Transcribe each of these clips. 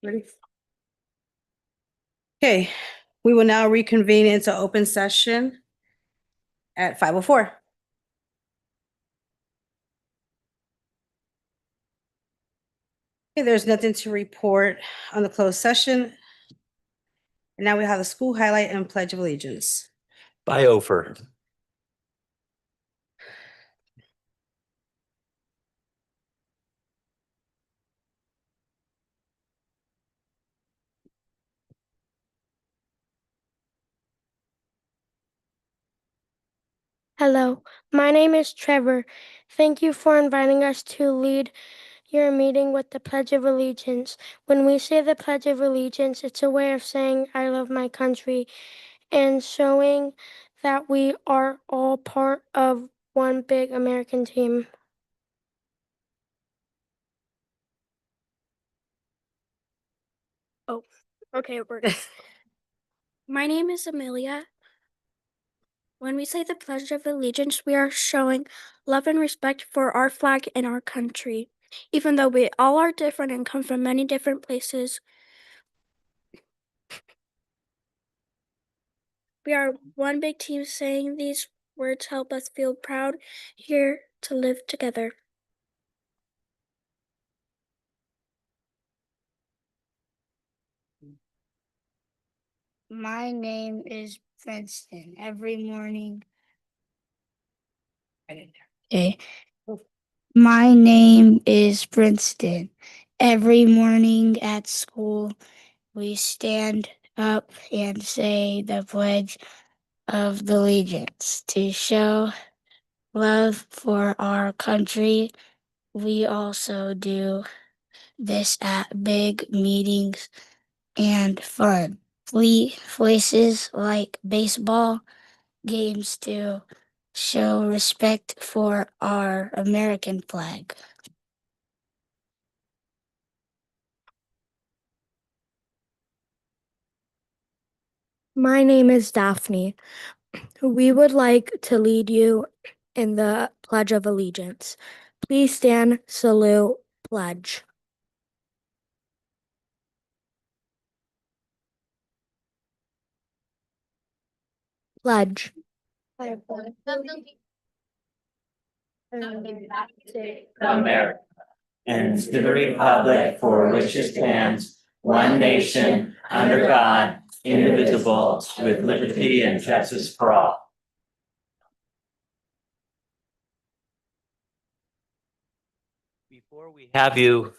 Ready? Okay, we will now reconvene into open session at 5:04. Okay, there's nothing to report on the closed session. And now we have the school highlight and pledge of allegiance. By Ofer. Hello, my name is Trevor. Thank you for inviting us to lead your meeting with the Pledge of Allegiance. When we say the Pledge of Allegiance, it's a way of saying I love my country and showing that we are all part of one big American team. Oh, okay, we're good. My name is Amelia. When we say the Pledge of Allegiance, we are showing love and respect for our flag and our country. Even though we all are different and come from many different places, we are one big team. Saying these words help us feel proud here to live together. My name is Princeton. Every morning. Okay. My name is Princeton. Every morning at school, we stand up and say the Pledge of the Allegiance to show love for our country. We also do this at big meetings and fun places like baseball games to show respect for our American flag. My name is Daphne. We would like to lead you in the Pledge of Allegiance. Please stand, salute, pledge. Pledge. America, and to the republic for which it stands, one nation, under God, indivisible, with liberty and justice for all. Before we have you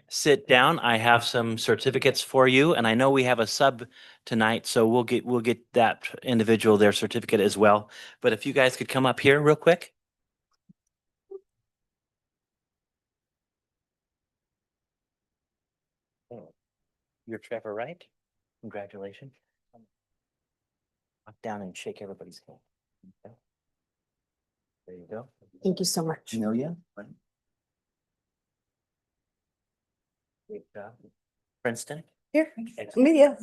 sit down, I have some certificates for you, and I know we have a sub tonight, so we'll get that individual their certificate as well. But if you guys could come up here real quick. You're Trevor, right? Congratulations. Walk down and shake everybody's hand. Okay. There you go. Thank you so much. Amelia. Great job. Princeton. Here, Amelia.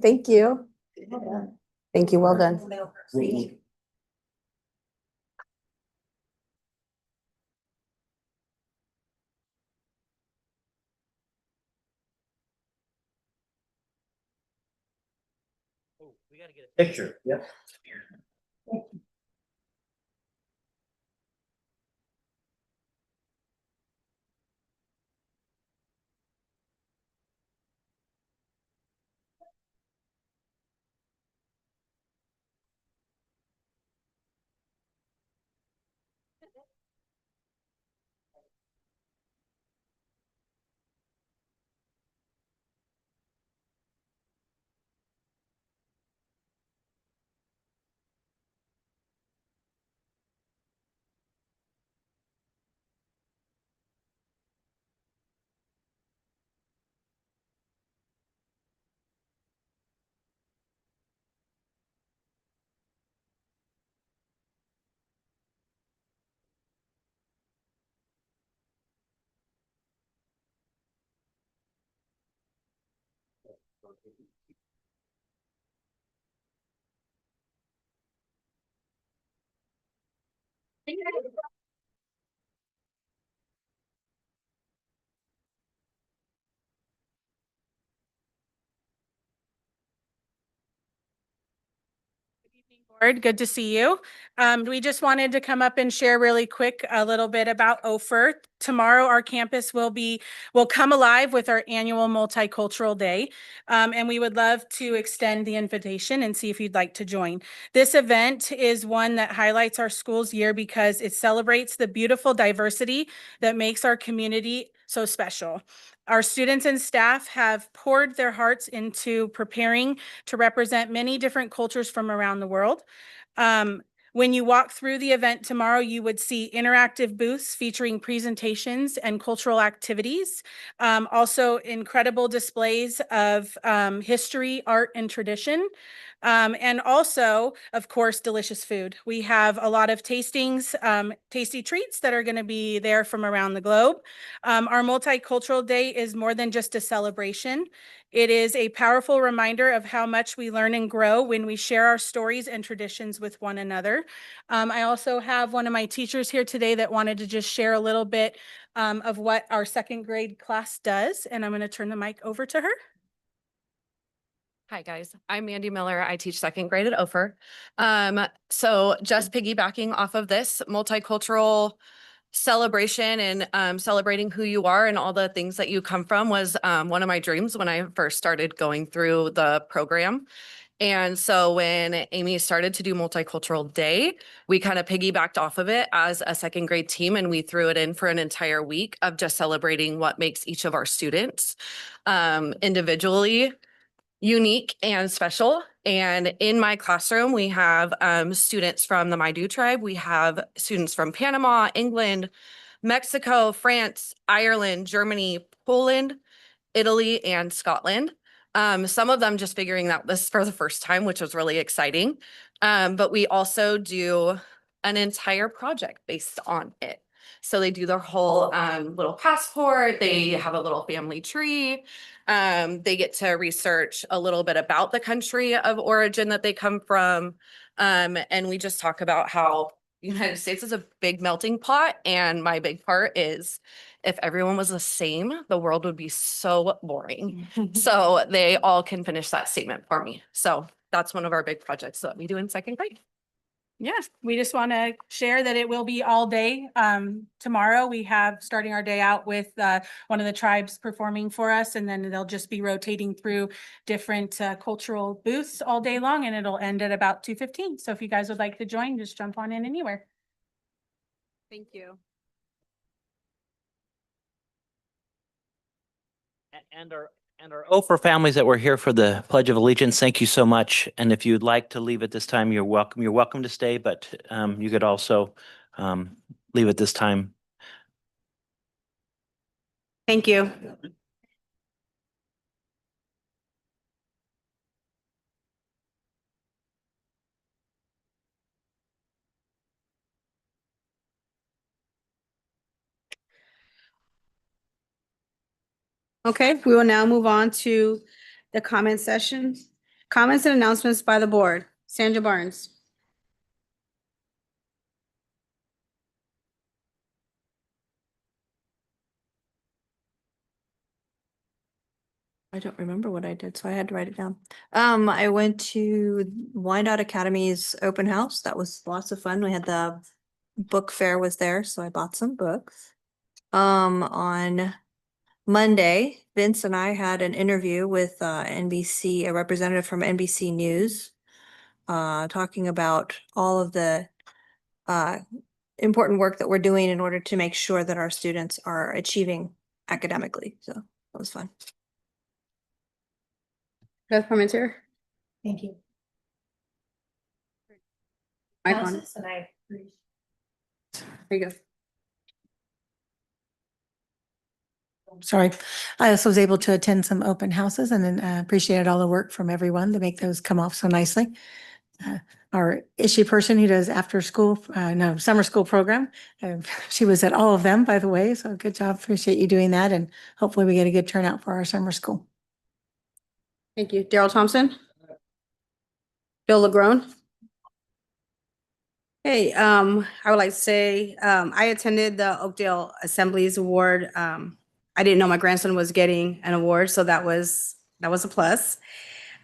Thank you. Thank you, well done. Oh, we gotta get a picture. Yep. Board, good to see you. We just wanted to come up and share really quick a little bit about OFER. Tomorrow, our campus will come alive with our annual Multicultural Day. And we would love to extend the invitation and see if you'd like to join. This event is one that highlights our school's year because it celebrates the beautiful diversity that makes our community so special. Our students and staff have poured their hearts into preparing to represent many different cultures from around the world. When you walk through the event tomorrow, you would see interactive booths featuring presentations and cultural activities. Also incredible displays of history, art, and tradition. And also, of course, delicious food. We have a lot of tastings, tasty treats that are going to be there from around the globe. Our Multicultural Day is more than just a celebration. It is a powerful reminder of how much we learn and grow when we share our stories and traditions with one another. I also have one of my teachers here today that wanted to just share a little bit of what our second grade class does, and I'm going to turn the mic over to her. Hi, guys. I'm Mandy Miller. I teach second grade at OFER. So just piggybacking off of this multicultural celebration and celebrating who you are and all the things that you come from was one of my dreams when I first started going through the program. And so when Amy started to do Multicultural Day, we kind of piggybacked off of it as a second grade team, and we threw it in for an entire week of just celebrating what makes each of our students individually unique and special. And in my classroom, we have students from the Maidu tribe. We have students from Panama, England, Mexico, France, Ireland, Germany, Poland, Italy, and Scotland. Some of them just figuring out this for the first time, which was really exciting. But we also do an entire project based on it. So they do their whole little passport. They have a little family tree. They get to research a little bit about the country of origin that they come from. And we just talk about how the United States is a big melting pot. And my big part is if everyone was the same, the world would be so boring. So they all can finish that statement for me. So that's one of our big projects that we do in second grade. Yes, we just want to share that it will be all day. Tomorrow, we have starting our day out with one of the tribes performing for us, and then they'll just be rotating through different cultural booths all day long, and it'll end at about 2:15. So if you guys would like to join, just jump on in anywhere. Thank you. And our OFER families that were here for the Pledge of Allegiance, thank you so much. And if you'd like to leave at this time, you're welcome. You're welcome to stay, but you could also leave at this time. Thank you. Okay, we will now move on to the comment session. Comments and announcements by the board. Sandra Barnes. I don't remember what I did, so I had to write it down. I went to Wyandotte Academy's open house. That was lots of fun. We had the book fair was there, so I bought some books. On Monday, Vince and I had an interview with NBC, a representative from NBC News, talking about all of the important work that we're doing in order to make sure that our students are achieving academically. So that was fun. Beth Parmentier. Thank you. Mic on. Houses, and I There you go. sorry. I also was able to attend some open houses and then appreciated all the work from everyone to make those come off so nicely. Our issue person who does after school, summer school program. She was at all of them, by the way. So good job. Appreciate you doing that. And hopefully we get a good turnout for our summer school. Thank you. Daryl Thompson. Bill LaGrone. Hey, I would like to say, I attended the Oakdale Assemblies Award. I didn't know my grandson was getting an award, so that was a plus.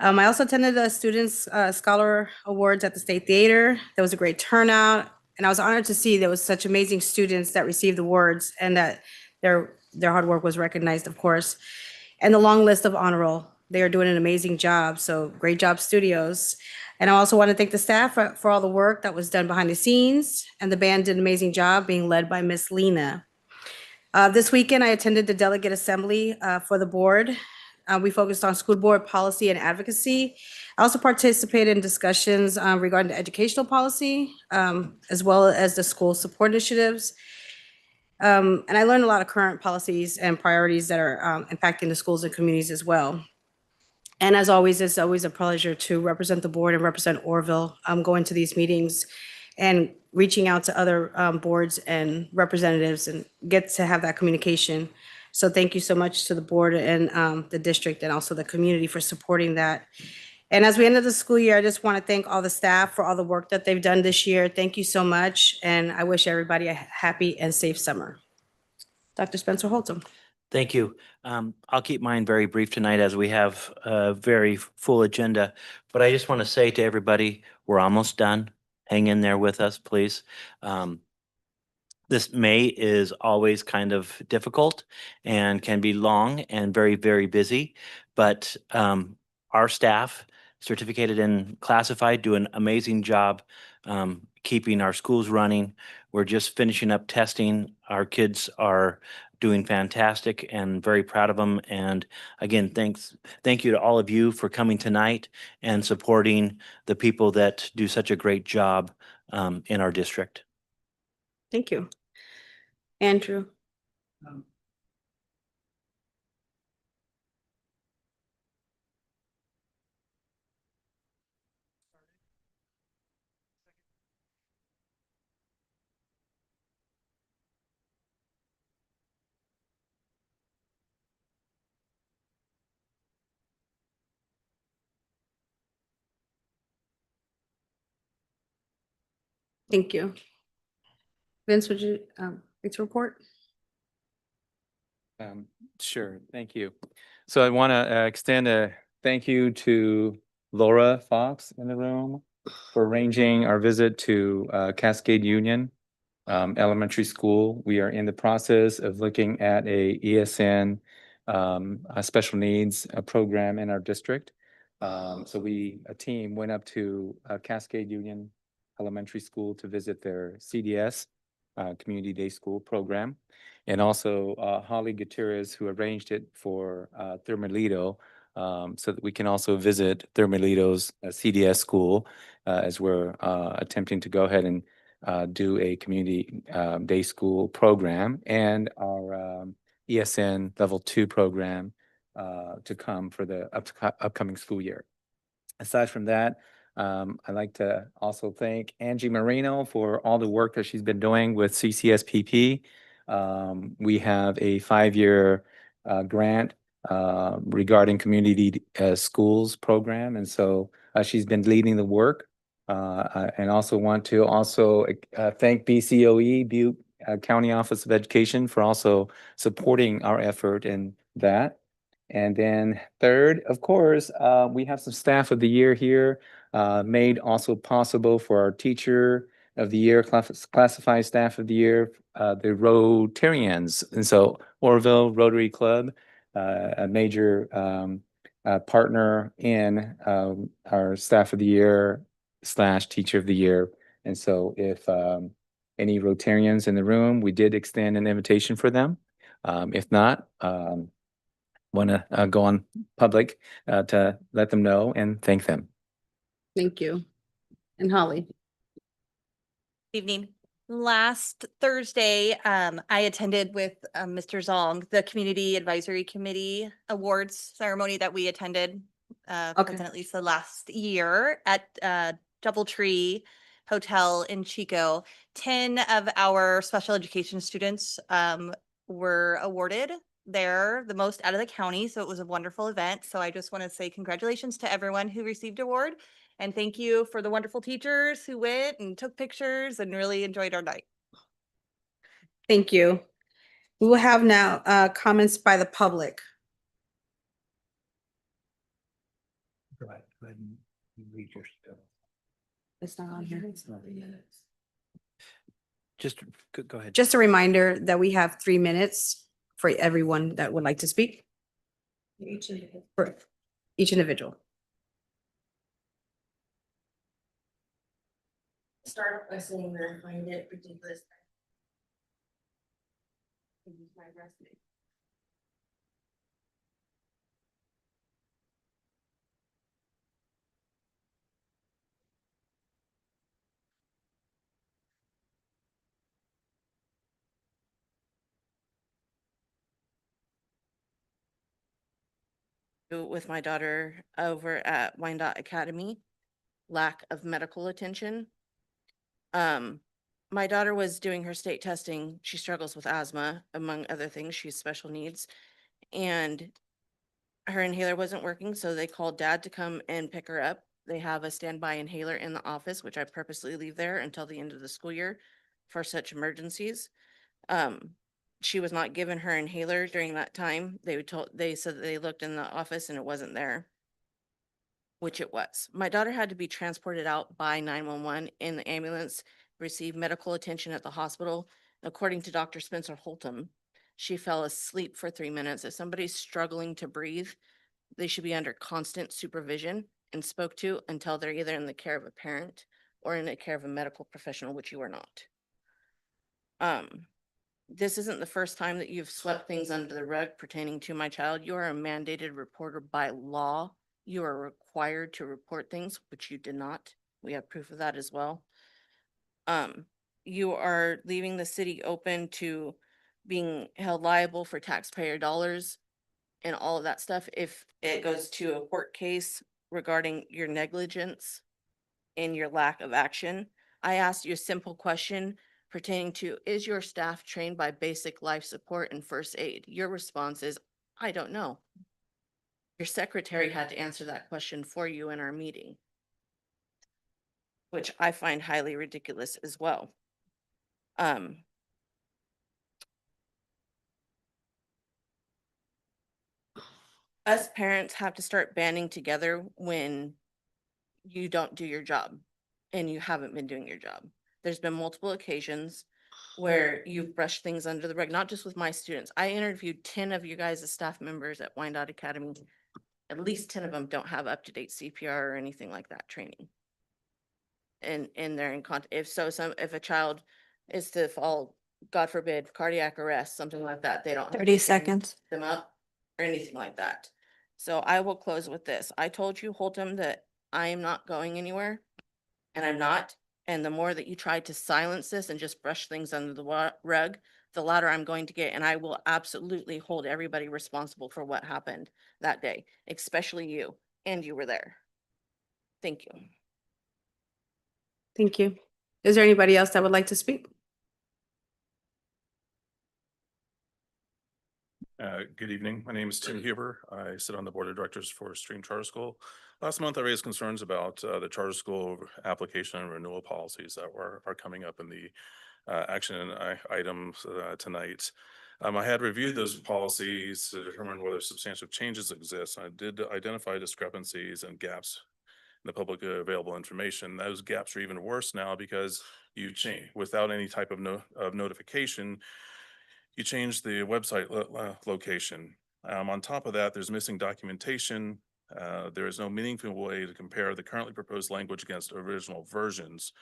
I also attended the Students Scholar Awards at the State Theater. There was a great turnout, and I was honored to see there was such amazing students that received awards and that their hard work was recognized, of course. And the long list of honor roll. They are doing an amazing job. So great job, studios. And I also want to thank the staff for all the work that was done behind the scenes. And the band did an amazing job being led by Miss Lena. This weekend, I attended the delegate assembly for the board. We focused on school board policy and advocacy. I also participated in discussions regarding the educational policy, as well as the school support initiatives. And I learned a lot of current policies and priorities that are impacting the schools and communities as well. And as always, it's always a pleasure to represent the board and represent Orville, going to these meetings and reaching out to other boards and representatives and get to have that communication. So thank you so much to the board and the district and also the community for supporting that. And as we end the school year, I just want to thank all the staff for all the work that they've done this year. Thank you so much. And I wish everybody a happy and safe summer. Dr. Spencer Holtum. Thank you. I'll keep mine very brief tonight as we have a very full agenda. But I just want to say to everybody, we're almost done. Hang in there with us, please. This May is always kind of difficult and can be long and very, very busy. But our staff, certificated and classified, do an amazing job keeping our schools running. We're just finishing up testing. Our kids are doing fantastic and very proud of them. And again, thank you to all of you for coming tonight and supporting the people that do such a great job in our district. Thank you. Andrew. Thank you. Vince, would you like to report? Sure, thank you. So I want to extend a thank you to Laura Fox in the room for arranging our visit to Cascade Union Elementary School. We are in the process of looking at a ESN a special needs program in our district. So a team went up to Cascade Union Elementary School to visit their CDS Community Day School program. And also Holly Gutierrez, who arranged it for Thermalito, so that we can also visit Thermalito's CDS school as we're attempting to go ahead and do a community day school program and our ESN level 2 program to come for the upcoming school year. Aside from that, I'd like to also thank Angie Marino for all the work that she's been doing with CCSPP. We have a 5-year grant regarding community schools program. And so she's been leading the work. And also want to thank BCOE, Butte County Office of Education, for also supporting our effort in that. And then third, of course, we have some staff of the year here, made also possible for our teacher of the year, classified staff of the year, the Rotarians. And so Orville Rotary Club, a major partner in our staff of the year / teacher of the year. And so if any Rotarians in the room, we did extend an invitation for them. If not, want to go on public to let them know and thank them. Thank you. And Holly. Evening. Last Thursday, I attended with Mr. Zong, the Community Advisory Committee Awards ceremony that we attended, President Lisa, last year at Doubletree Hotel in Chico. 10 of our special education students were awarded there, the most out of the county. So it was a wonderful event. So I just want to say congratulations to everyone who received award. And thank you for the wonderful teachers who went and took pictures and really enjoyed our night. Thank you. We will have now comments by the public. It's not on here. Just go ahead. Just a reminder that we have 3 minutes for everyone that would like to speak. For each individual. Start by saying where I find it ridiculous. With my daughter over at Wyandotte Academy, lack of medical attention. My daughter was doing her state testing. She struggles with asthma, among other things. She has special needs. And her inhaler wasn't working, so they called dad to come and pick her up. They have a standby inhaler in the office, which I purposely leave there until the end of the school year for such emergencies. She was not given her inhaler during that time. They said that they looked in the office and it wasn't there, which it was. My daughter had to be transported out by 911 in the ambulance, receive medical attention at the hospital. According to Dr. Spencer Holtum, she fell asleep for 3 minutes. If somebody's struggling to breathe, they should be under constant supervision and spoke to until they're either in the care of a parent or in the care of a medical professional, which you are not. This isn't the first time that you've swept things under the rug pertaining to my child. You are a mandated reporter by law. You are required to report things, which you did not. We have proof of that as well. You are leaving the city open to being held liable for taxpayer dollars and all of that stuff if it goes to a court case regarding your negligence and your lack of action. I asked you a simple question pertaining to, is your staff trained by basic life support and first aid? Your response is, I don't know. Your secretary had to answer that question for you in our meeting, which I find highly ridiculous as well. Us parents have to start banding together when you don't do your job and you haven't been doing your job. There's been multiple occasions where you've brushed things under the rug, not just with my students. I interviewed 10 of you guys as staff members at Wyandotte Academy. At least 10 of them don't have up-to-date CPR or anything like that training. And they're in contact. If a child is to fall, God forbid, cardiac arrest, something like that, they don't have 30 to train seconds. them up or anything like that. So I will close with this. I told you, Holtum, that I am not going anywhere, and I'm not. And the more that you try to silence this and just brush things under the rug, the louder I'm going to get. And I will absolutely hold everybody responsible for what happened that day, especially you. And you were there. Thank you. Thank you. Is there anybody else that would like to speak? Good evening. My name is Tim Huber. I sit on the board of directors for Stream Charter School. Last month, I raised concerns about the charter school application and renewal policies that are coming up in the action items tonight. I had reviewed those policies to determine whether substantial changes exist. I did identify discrepancies and gaps in the public available information. Those gaps are even worse now because you change without any type of notification. You change the website location. On top of that, there's missing documentation. There is no meaningful way to compare the currently proposed language against original versions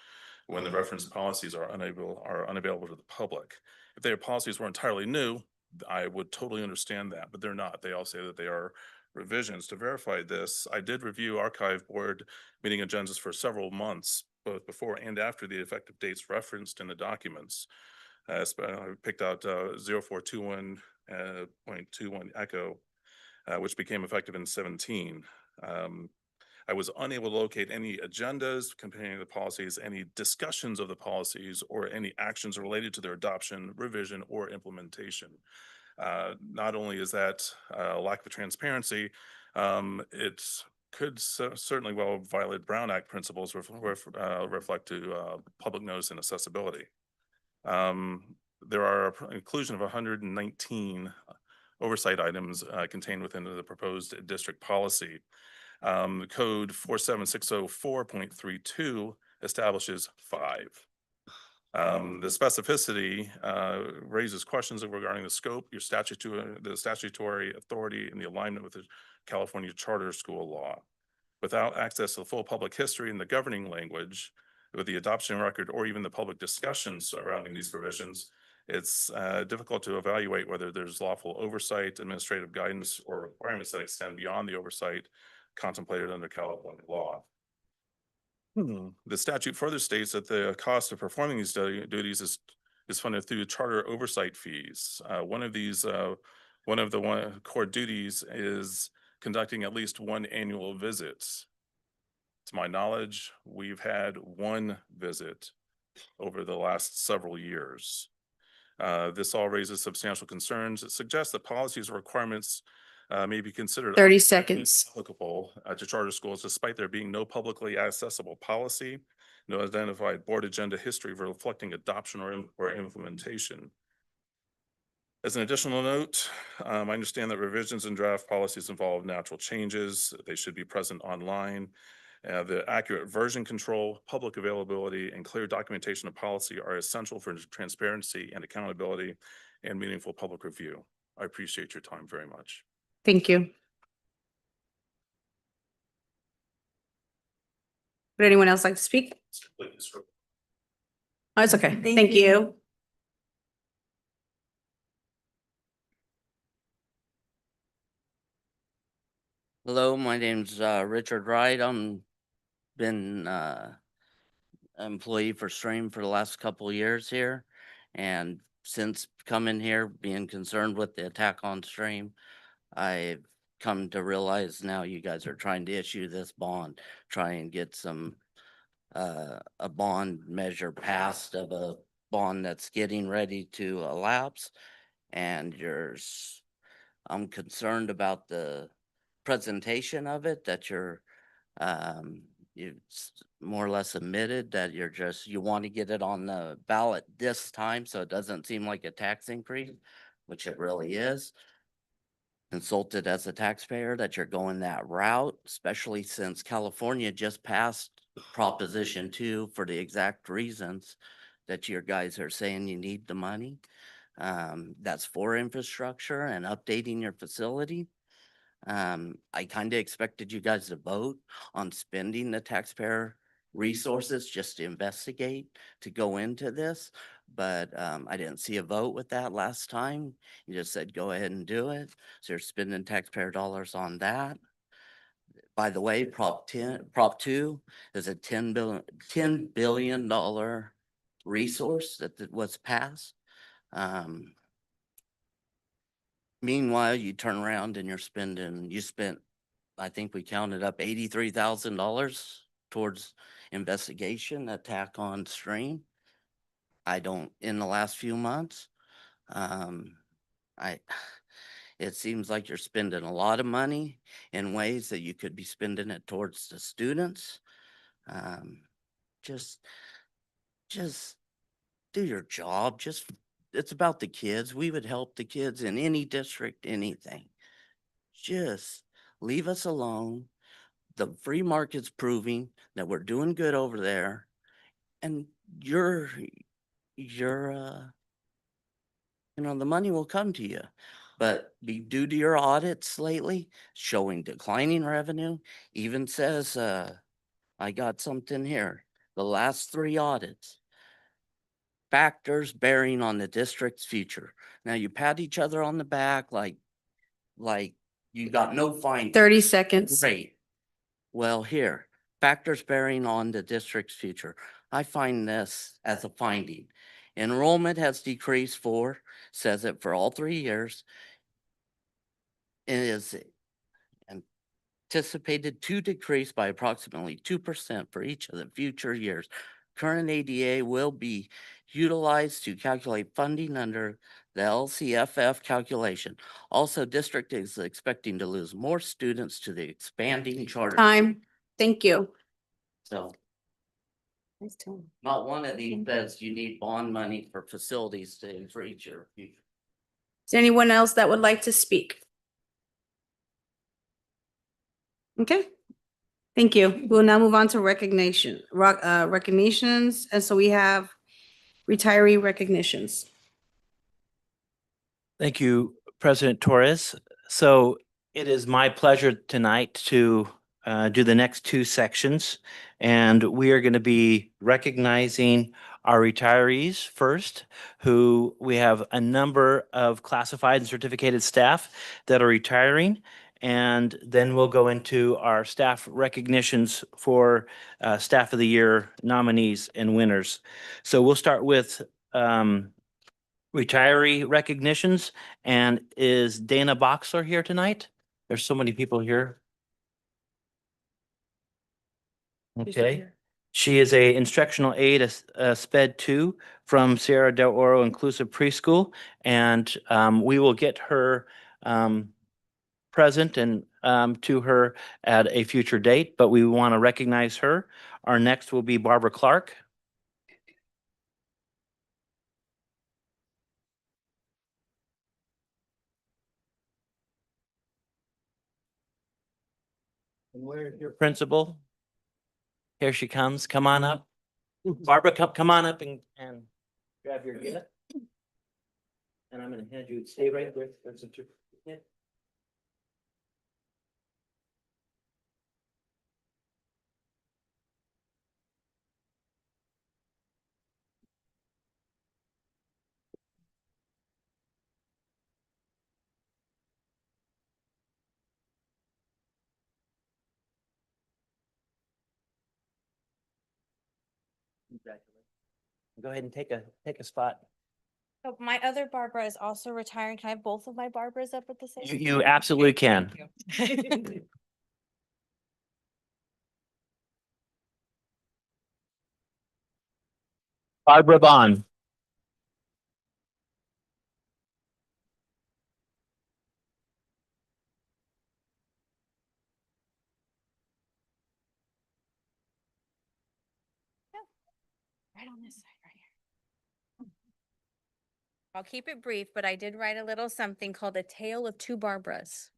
when the reference policies are unavailable to the public. If their policies were entirely new, I would totally understand that, but they're not. They all say that they are revisions. To verify this, I did review archive board meeting agendas for several months, both before and after the effective dates referenced in the documents. I picked out 0421.21 Echo, which became effective in 17. I was unable to locate any agendas comparing the policies, any discussions of the policies, or any actions related to their adoption, revision, or implementation. Not only is that a lack of transparency, it could certainly well violate Brown Act principles reflect to public notice and accessibility. There are inclusion of 119 oversight items contained within the proposed district policy. Code 47604.32 establishes 5. The specificity raises questions regarding the scope, the statutory authority, and the alignment with the California Charter School law. Without access to the full public history and the governing language, with the adoption record, or even the public discussions surrounding these provisions, it's difficult to evaluate whether there's lawful oversight, administrative guidance, or requirements that extend beyond the oversight contemplated under California law. The statute further states that the cost of performing these duties is funded through charter oversight fees. One of the core duties is conducting at least one annual visit. To my knowledge, we've had one visit over the last several years. This all raises substantial concerns. It suggests that policies or requirements may be considered 30 seconds. applicable to charter schools, despite there being no publicly accessible policy, no identified board agenda history reflecting adoption or implementation. As an additional note, I understand that revisions and draft policies involve natural changes. They should be present online. The accurate version control, public availability, and clear documentation of policy are essential for transparency and accountability and meaningful public review. I appreciate your time very much. Thank you. Would anyone else like to speak? Oh, it's okay. Thank you. Hello, my name's Richard Wright. I'm been employee for Stream for the last couple of years here. And since coming here, being concerned with the attack on Stream, I've come to realize now you guys are trying to issue this bond, try and get some a bond measure passed of a bond that's getting ready to elapse. And I'm concerned about the presentation of it, that you've more or less admitted that you want to get it on the ballot this time, so it doesn't seem like a tax increase, which it really is. Consulted as a taxpayer that you're going that route, especially since California just passed Proposition 2 for the exact reasons that your guys are saying you need the money. That's for infrastructure and updating your facility. I kind of expected you guys to vote on spending the taxpayer resources just to investigate, to go into this, but I didn't see a vote with that last time. You just said, go ahead and do it. So you're spending taxpayer dollars on that. By the way, Prop 2 is a $10 billion resource that was passed. Meanwhile, you turn around and you spent, I think we counted up $83,000 towards investigation, attack on Stream. In the last few months, it seems like you're spending a lot of money in ways that you could be spending it towards the students. Just do your job. It's about the kids. We would help the kids in any district, anything. Just leave us alone. The free market's proving that we're doing good over there. And the money will come to you. But due to your audits lately, showing declining revenue, even says, I got something here. The last 3 audits. Factors bearing on the district's future. Now you pat each other on the back like you got no findings. 30 seconds. Great. Well, here, factors bearing on the district's future. I find this as a finding. Enrollment has decreased says it for all 3 years. It is anticipated to decrease by approximately 2% for each of the future years. Current ADA will be utilized to calculate funding under the LCFF calculation. Also, district is expecting to lose more students to the expanding charter. Time. Thank you. So not one of these says you need bond money for facilities to increase your future. Is there anyone else that would like to speak? Okay, Thank you. We'll now move on to recognitions. And so we have retiree recognitions. Thank you, President Torres. So it is my pleasure tonight to do the next two sections. And we are going to be recognizing our retirees first, who we have a number of classified and certificated staff that are retiring. And then we'll go into our staff recognitions for Staff of the Year nominees and winners. So we'll start with retiree recognitions. And is Dana Boxler here tonight? There's so many people here. Okay. She is a instructional aide, a SPED 2 from Sierra del Oro Inclusive Preschool. And we will get her present and to her at a future date, but we want to recognize her. Our next will be Barbara Clark. And where's your principal? Here she comes. Come on up. Barbara, come on up and grab your gift. And I'm gonna hand you, stay right there. That's a certificate. Congratulations. Go ahead and take a spot. So my other Barbara is also retiring. Can I have both of my Barbaras up at the same time? You absolutely can. Thank you. Barbara Bond. Right on this side, right here. I'll keep it brief, but I did write a little something called A Tale of Two Barbaras.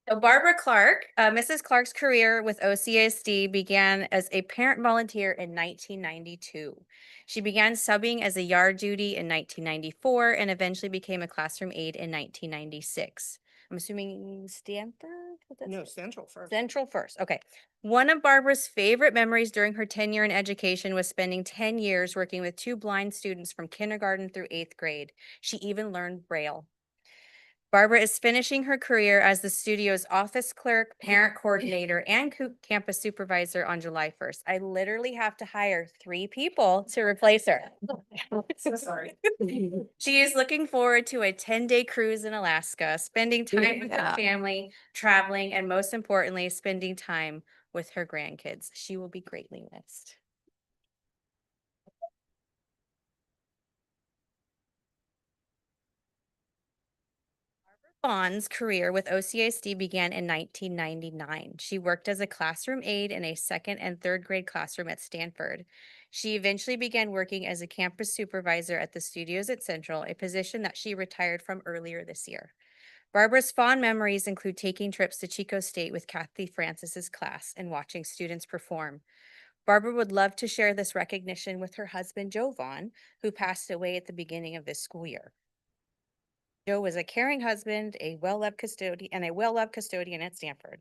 So Barbara Clark, Mrs. Clark's career with OCSD began as a parent volunteer in 1992. She began subbing as a yard duty in 1994 and eventually became a classroom aide in 1996. I'm assuming Stanford? No, Central first. Central first. Okay. One of Barbara's favorite memories during her tenure in education was spending 10 years working with two blind students from kindergarten through 8th grade. She even learned Braille. Barbara is finishing her career as the studio's office clerk, parent coordinator, and campus supervisor on July 1st. I literally have to hire 3 people to replace her. So sorry. She is looking forward to a 10-day cruise in Alaska, spending time with her family, traveling, and most importantly, spending time with her grandkids. She will be greatly missed. Bond's career with OCSD began in 1999. She worked as a classroom aide in a 2nd and 3rd grade classroom at Stanford. She eventually began working as a campus supervisor at the studios at Central, a position that she retired from earlier this year. Barbara's fond memories include taking trips to Chico State with Kathy Francis's class and watching students perform. Barbara would love to share this recognition with her husband, Joe Vaughn, who passed away at the beginning of this school year. Joe was a caring husband, a well-loved custodian at Stanford.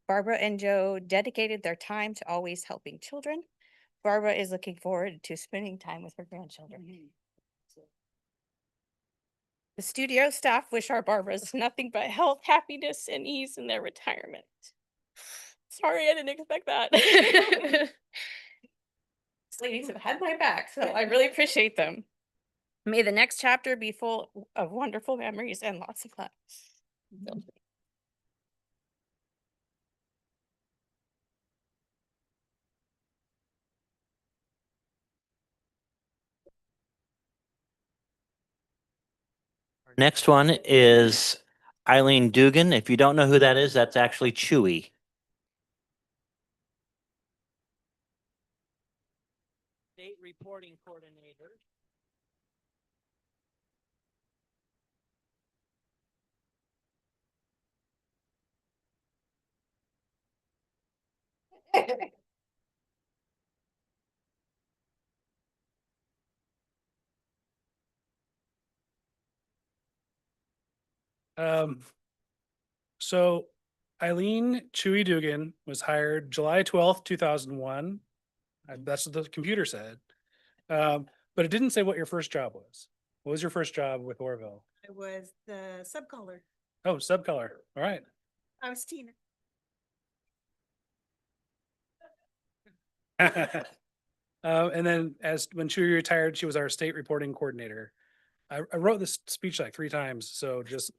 Barbara and Joe dedicated their time to always helping children. Barbara is looking forward to spending time with her grandchildren. The studio staff wish our Barbaras nothing but health, happiness, and ease in their retirement. Sorry, I didn't expect that. These ladies have had my back, so I really appreciate them. May the next chapter be full of wonderful memories and lots of fun. Next one is Eileen Dugan. If you don't know who that is, that's actually Chewy. State reporting coordinator. So Eileen Chewy Dugan was hired July 12th, 2001. That's what the computer said. But it didn't say what your first job was. What was your first job with Orville? I was the subcolor. Oh, subcolor. All right. I was Tina. And then when Chewy retired, she was our state reporting coordinator. I wrote this speech like 3 times. So just,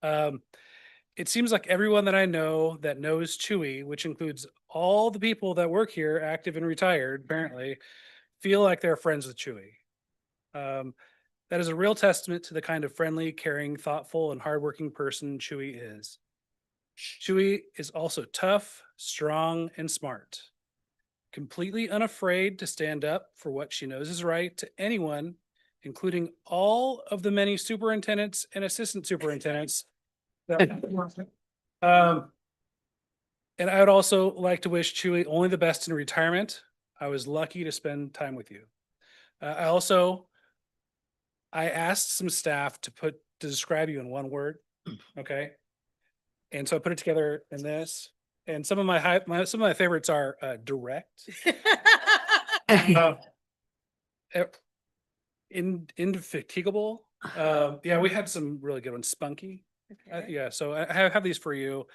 it seems like everyone that I know that knows Chewy, which includes all the people that work here, active and retired, apparently, feel like they're friends with Chewy. That is a real testament to the kind of friendly, caring, thoughtful, and hardworking person Chewy is. Chewy is also tough, strong, and smart. Completely unafraid to stand up for what she knows is right to anyone, including all of the many superintendents and assistant superintendents. And I would also like to wish Chewy only the best in retirement. I was lucky to spend time with you. I asked some staff to describe you in one word. Okay. And so I put it together in this, and some of my favorites are direct, indefatigable. Yeah, we had some really good ones. Spunky. Yeah, so I have these for you.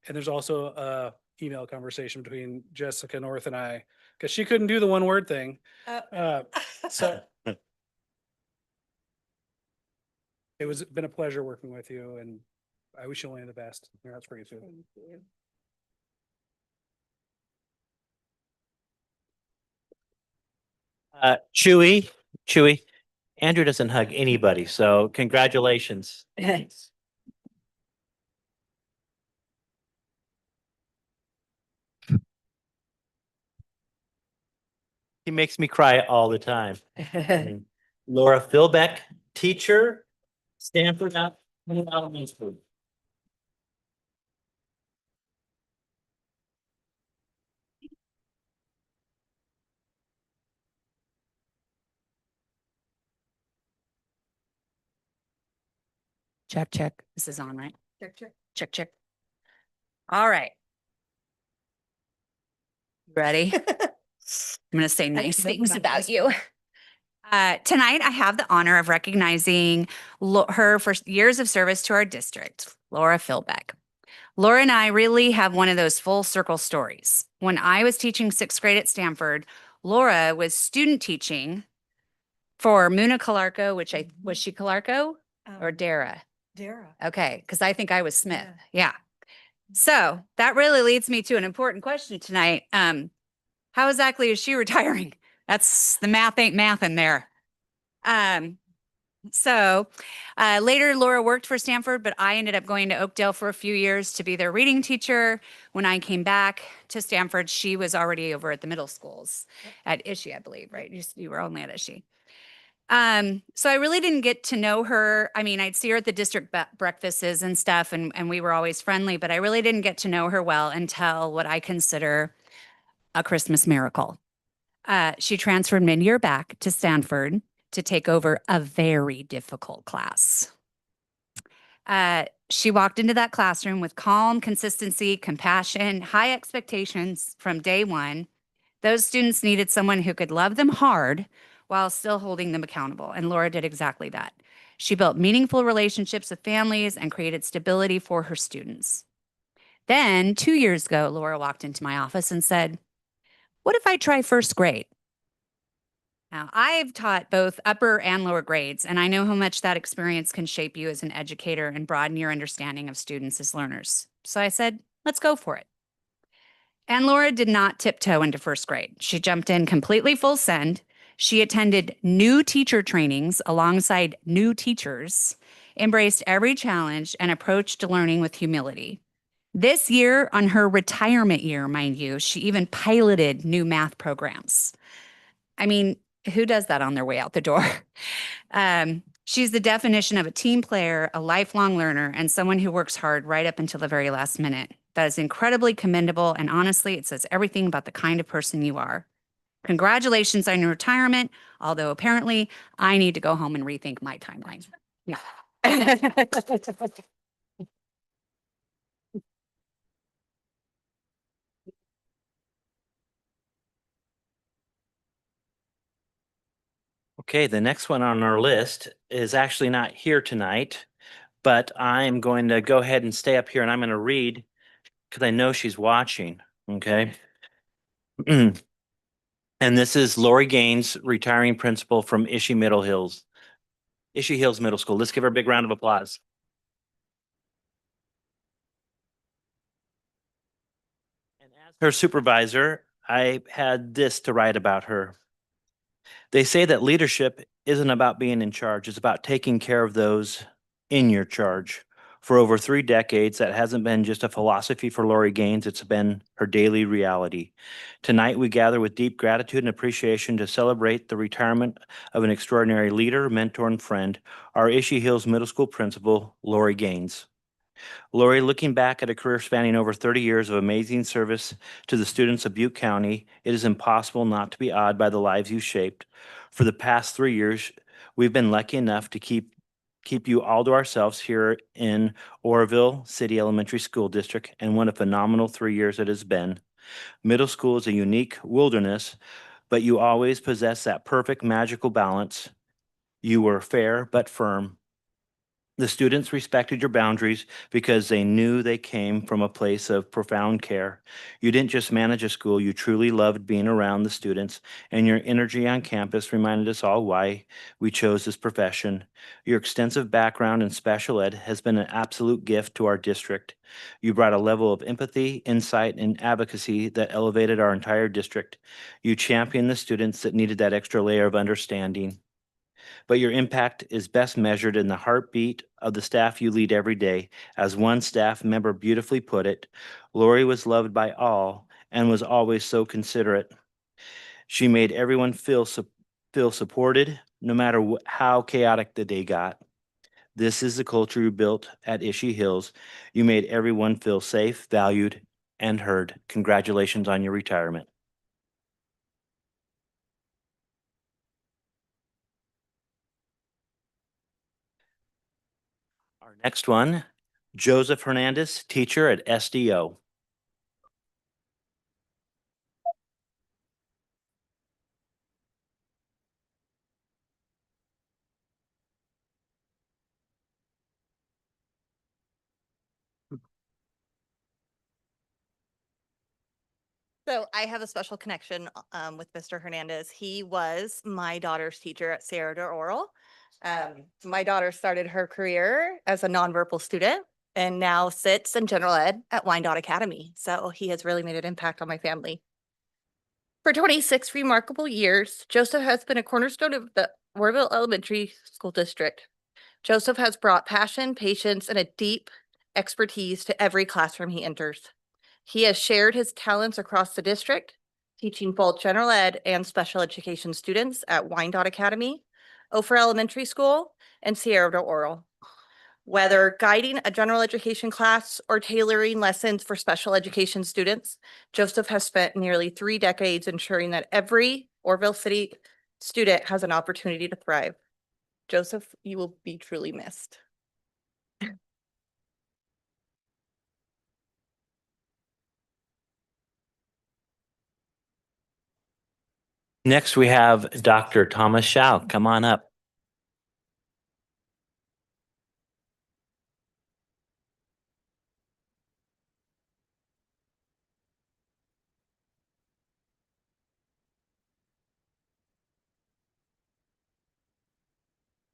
And there's also a email conversation between Jessica North and I, because she couldn't do the one word thing. So it was been a pleasure working with you, and I wish you only the best. That's for you too. Thank you. Chewy, Andrew doesn't hug anybody, so congratulations. He makes me cry all the time. Laura Philbeck, teacher, Stanford Elementary School. Check, check. This is on, right? Check, check. Check, check. All right. Ready? I'm going to say nice things about you. Tonight, I have the honor of recognizing her for years of service to our district, Laura Philbeck. Laura and I really have one of those full circle stories. When I was teaching 6th grade at Stanford, Laura was student teaching for Muna Calarco, which was she Calarco or Dara? Dara. Okay, because I think I was Smith. Yeah. So that really leads me to an important question tonight. How exactly is she retiring? That's the math ain't math in there. Later, Laura worked for Stanford, but I ended up going to Oakdale for a few years to be their reading teacher. When I came back to Stanford, she was already over at the middle schools at Ishii, I believe, right? You were only at Ishii. So I really didn't get to know her. I mean, I'd see her at the district breakfasts and stuff, and we were always friendly, but I really didn't get to know her well until what I consider a Christmas miracle. She transferred mid-year back to Stanford to take over a very difficult class. She walked into that classroom with calm, consistency, compassion, high expectations from day one. Those students needed someone who could love them hard while still holding them accountable. And Laura did exactly that. She built meaningful relationships with families and created stability for her students. Then 2 years ago, Laura walked into my office and said, "What if I try 1st grade?" Now, I've taught both upper and lower grades, and I know how much that experience can shape you as an educator and broaden your understanding of students as learners. So I said, let's go for it. And Laura did not tiptoe into 1st grade. She jumped in completely full send. She attended new teacher trainings alongside new teachers, embraced every challenge, and approached learning with humility. This year, on her retirement year, mind you, she even piloted new math programs. I mean, who does that on their way out the door? She's the definition of a team player, a lifelong learner, and someone who works hard right up until the very last minute. That is incredibly commendable, and honestly, it says everything about the kind of person you are. Congratulations on your retirement, although apparently I need to go home and rethink my timeline. Yeah. Okay, the next one on our list is actually not here tonight, but I'm going to go ahead and stay up here and I'm going to read because I know she's watching, okay? And this is Lori Gaines, retiring principal from Ishii Hills Middle School. Let's give her a big round of applause. And as her supervisor, I had this to write about her. They say that leadership isn't about being in charge, it's about taking care of those in your charge. For over 3 decades, that hasn't been just a philosophy for Lori Gaines, it's been her daily reality. Tonight, we gather with deep gratitude and appreciation to celebrate the retirement of an extraordinary leader, mentor, and friend, our Ishii Hills Middle School principal, Lori Gaines. Lori, looking back at a career spanning over 30 years of amazing service to the students of Butte County, it is impossible not to be awed by the lives you shaped. For the past 3 years, we've been lucky enough to keep you all to ourselves here in Oroville City Elementary School District, and what a phenomenal 3 years it has been. Middle school is a unique wilderness, but you always possess that perfect magical balance. You were fair but firm. The students respected your boundaries because they knew they came from a place of profound care. You didn't just manage a school, you truly loved being around the students, and your energy on campus reminded us all why we chose this profession. Your extensive background in special ed has been an absolute gift to our district. You brought a level of empathy, insight, and advocacy that elevated our entire district. You championed the students that needed that extra layer of understanding. But your impact is best measured in the heartbeat of the staff you lead every day. As one staff member beautifully put it, Lori was loved by all and was always so considerate. She made everyone feel supported, no matter how chaotic the day got. This is the culture you built at Ishii Hills. You made everyone feel safe, valued, and heard. Congratulations on your retirement. Our next one, Joseph Hernandez, teacher at SDO. So I have a special connection with Mr. Hernandez. He was my daughter's teacher at Sierra de Oral. My daughter started her career as a nonverbal student and now sits in general ed at Wyandotte Academy. So he has really made an impact on my family. For 26 remarkable years, Joseph has been a cornerstone of the Oroville Elementary School District. Joseph has brought passion, patience, and a deep expertise to every classroom he enters. He has shared his talents across the district, teaching both general ed and special education students at Wyandotte Academy, Ophir Elementary School, and Sierra de Oral. Whether guiding a general education class or tailoring lessons for special education students, Joseph has spent nearly 3 decades ensuring that every Oroville City student has an opportunity to thrive. Joseph, you will be truly missed. Next, we have Dr. Thomas Shao. Come on up.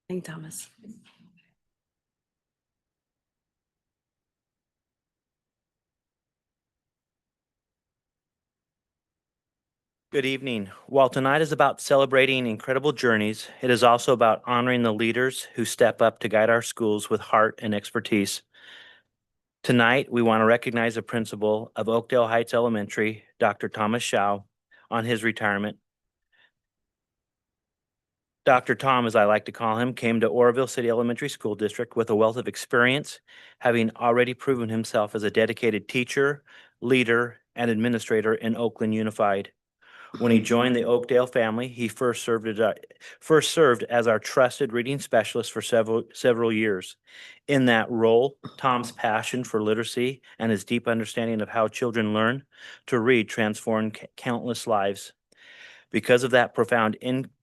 Thank Thomas. Good evening. While tonight is about celebrating incredible journeys, it is also about honoring the leaders who step up to guide our schools with heart and expertise. Tonight, we want to recognize the principal of Oakdale Heights Elementary, Dr. Thomas Shao, on his retirement. Dr. Tom, as I like to call him, came to Oroville City Elementary School District with a wealth of experience, having already proven himself as a dedicated teacher, leader, and administrator in Oakland Unified. When he joined the Oakdale family, he first served as our trusted reading specialist for several years. In that role, Tom's passion for literacy and his deep understanding of how children learn to read transformed countless lives. Because of that profound impact,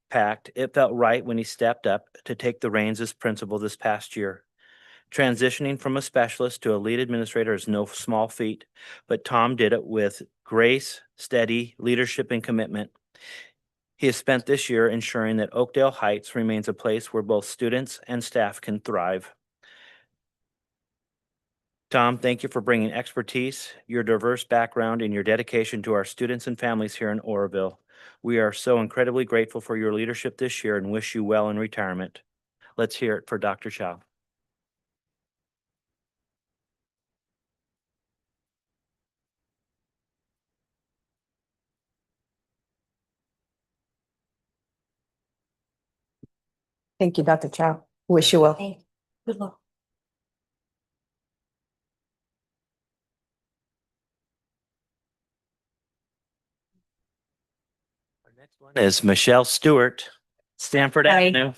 it felt right when he stepped up to take the reins as principal this past year. Transitioning from a specialist to a lead administrator is no small feat, but Tom did it with grace, steady leadership, and commitment. He has spent this year ensuring that Oakdale Heights remains a place where both students and staff can thrive. Tom, thank you for bringing expertise, your diverse background, and your dedication to our students and families here in Oroville. We are so incredibly grateful for your leadership this year and wish you well in retirement. Let's hear it for Dr. Chow. Thank you, Dr. Chow. Wish you well. Good luck. Our next one is Michelle Stewart, Stanford Hi. Avenue.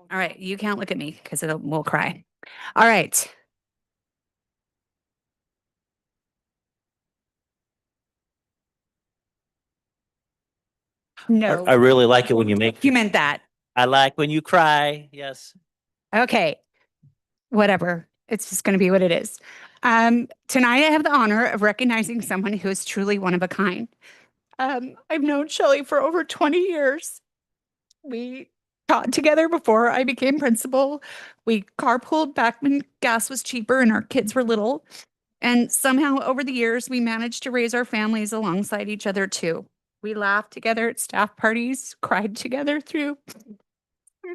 All right, you can't look at me because we'll cry. All right. No, I really like it when you make, you meant that. I like when you cry. Yes. Okay, whatever. It's just going to be what it is. Tonight, I have the honor of recognizing someone who is truly one of a kind. I've known Shelley for over 20 years. We taught together before I became principal. We carpooled back when gas was cheaper and our kids were little. And somehow over the years, we managed to raise our families alongside each other too. We laughed together at staff parties, cried together through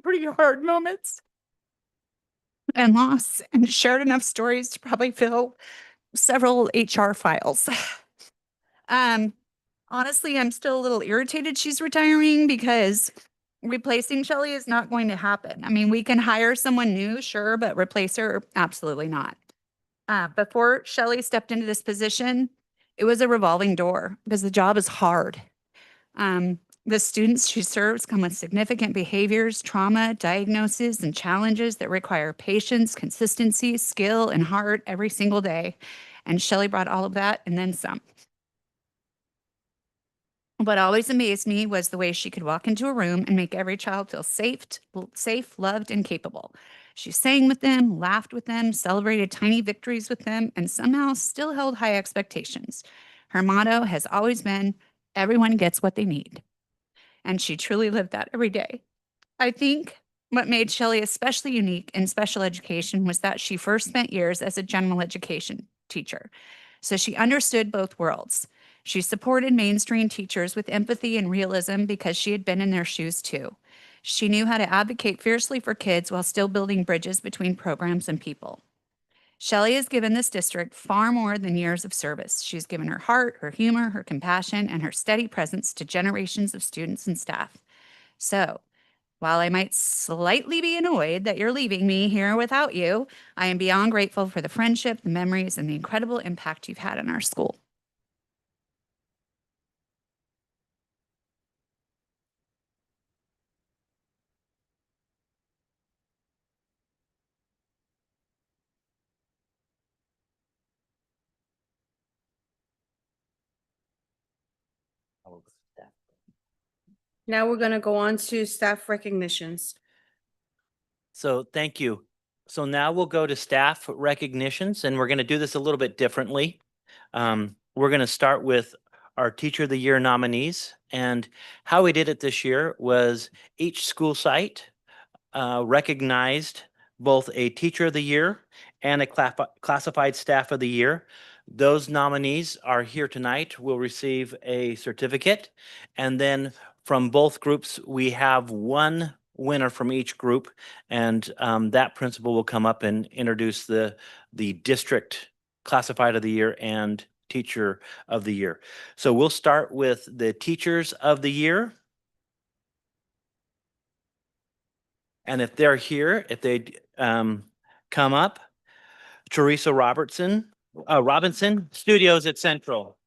pretty hard moments and loss, and shared enough stories to probably fill several HR files. Honestly, I'm still a little irritated she's retiring because replacing Shelley is not going to happen. I mean, we can hire someone new, sure, but replace her, absolutely not. Before Shelley stepped into this position, it was a revolving door because the job is hard. The students she serves come with significant behaviors, trauma, diagnoses, and challenges that require patience, consistency, skill, and heart every single day. And Shelley brought all of that and then some. What always amazed me was the way she could walk into a room and make every child feel safe, loved, and capable. She sang with them, laughed with them, celebrated tiny victories with them, and somehow still held high expectations. Her motto has always been, everyone gets what they need. And she truly lived that every day. I think what made Shelley especially unique in special education was that she first spent years as a general education teacher. So she understood both worlds. She supported mainstream teachers with empathy and realism because she had been in their shoes too. She knew how to advocate fiercely for kids while still building bridges between programs and people. Shelley has given this district far more than years of service. She's given her heart, her humor, her compassion, and her steady presence to generations of students and staff. So, while I might slightly be annoyed that you're leaving me here without you, I am beyond grateful for the friendship, the memories, and the incredible impact you've had on our school. Now we're going to go on to staff recognitions. So thank you. So now we'll go to staff recognitions, and we're going to do this a little bit differently. We're going to start with our Teacher of the Year nominees. And how we did it this year was each school site recognized both a Teacher of the Year and a classified Staff of the Year Those nominees are here tonight, will receive a certificate. And then from both groups, we have one winner from each group. And that principal will come up and introduce the district classified of the year and teacher of the year. So we'll start with the teachers of the year. And if they're here, if they come up, Teresa Robinson, Studios at Central.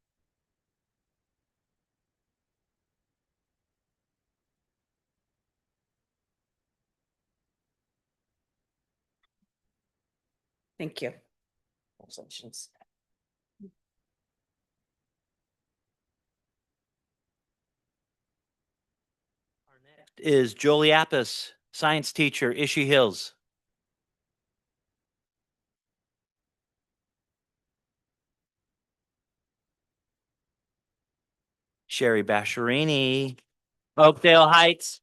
Thank you. Is Jolie Apis, science teacher, Ishii Hills. Sherry Basharini, Oakdale Heights.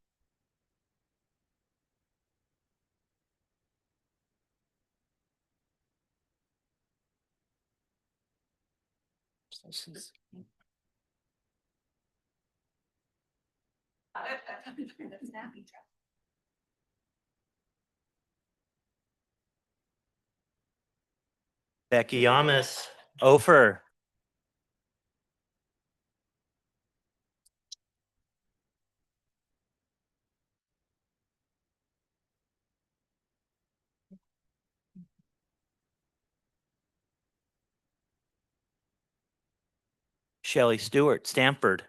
Becky Yamas, Ophir. Shelley Stewart, Stanford.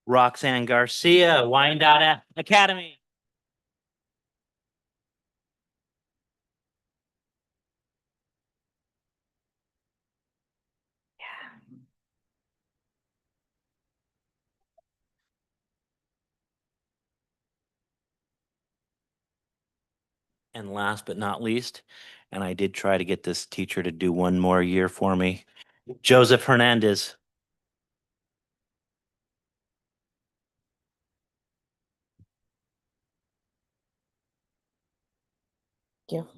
Roxanne Garcia, Wyandotte Academy. And last but not least, and I did try to get this teacher to do one more year for me, Joseph Hernandez. Thank you.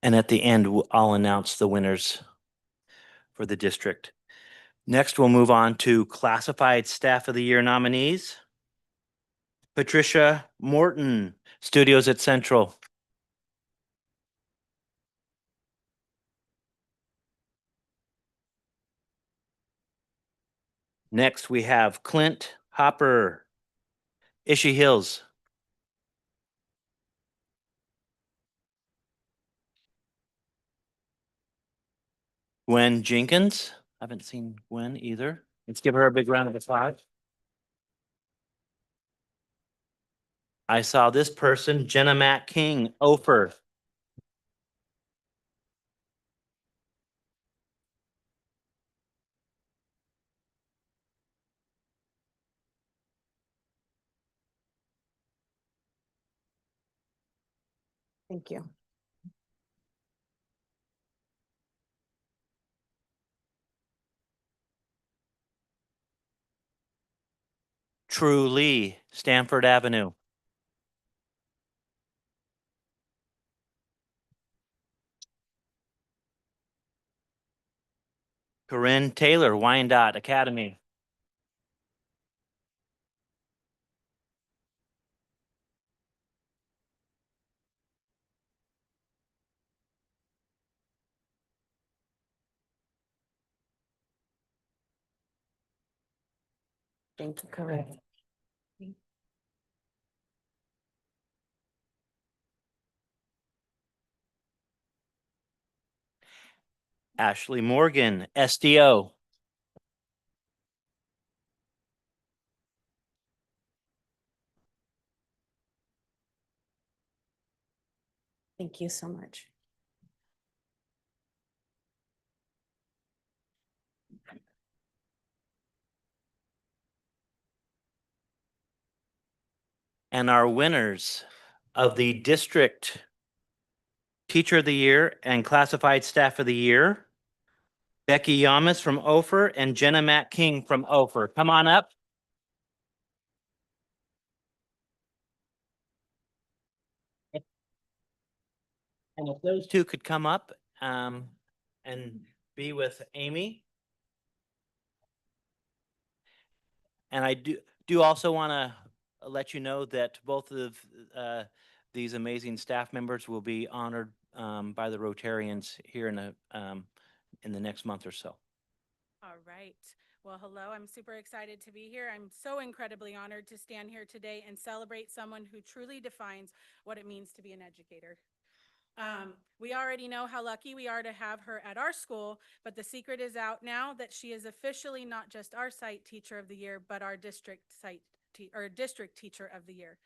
And at the end, I'll announce the winners for the district. Next, we'll move on to classified staff of the year nominees. Patricia Morton, Studios at Central. Next, we have Clint Hopper, Ishii Hills. Gwen Jenkins. I haven't seen Gwen either. Let's give her a big round of applause. I saw this person, Jenna Matt King, Ophir. Thank you. True Lee, Stanford Avenue. Corinne Taylor, Wyandotte Academy. Thank you, Corinne. Ashley Morgan, SDO. Thank you so much. And our winners of the District Teacher of the Year and Classified Staff of the Year, Becky Yamas from Ophir and Jenna Matt King from Ophir. Come on up. And if those two could come up and be with Amy. And I do also want to let you know that both of these amazing staff members will be honored by the Rotarians here in the next month or so. All right. Well, hello. I'm super excited to be here. I'm so incredibly honored to stand here today and celebrate someone who truly defines what it means to be an educator. We already know how lucky we are to have her at our school, but the secret is out now that she is officially not just our site teacher of the year, but our district district teacher of the year.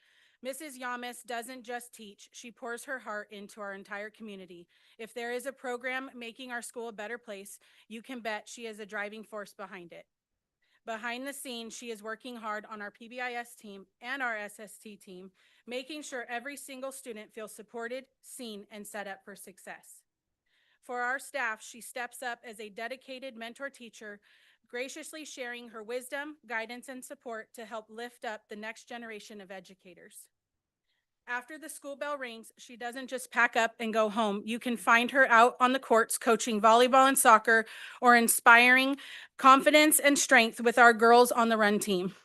Mrs. Yamas doesn't just teach, she pours her heart into our entire community. If there is a program making our school a better place, you can bet she is a driving force behind it. Behind the scenes, she is working hard on our PBIS team and our SST team, making sure every single student feels supported, seen, and set up for success. For our staff, she steps up as a dedicated mentor teacher, graciously sharing her wisdom, guidance, and support to help lift up the next generation of educators. After the school bell rings, she doesn't just pack up and go home. You can find her out on the courts coaching volleyball and soccer or inspiring confidence and strength with our girls on the run team.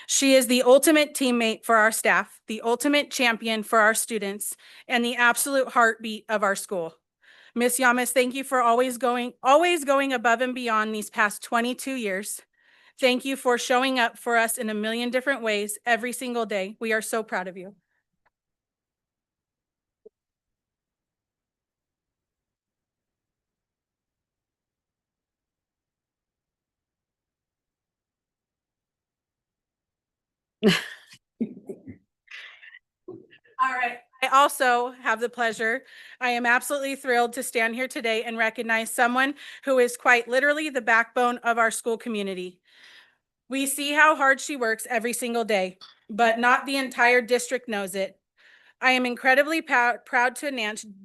She is the ultimate teammate for our staff, the ultimate champion for our students, and the absolute heartbeat of our school. Miss Yamas, thank you for always going above and beyond these past 22 years. Thank you for showing up for us in a million different ways every single day. We are so proud of you. All right. I also have the pleasure, I am absolutely thrilled to stand here today and recognize someone who is quite literally the backbone of our school community. We see how hard she works every single day, but not the entire district knows it. I am incredibly proud to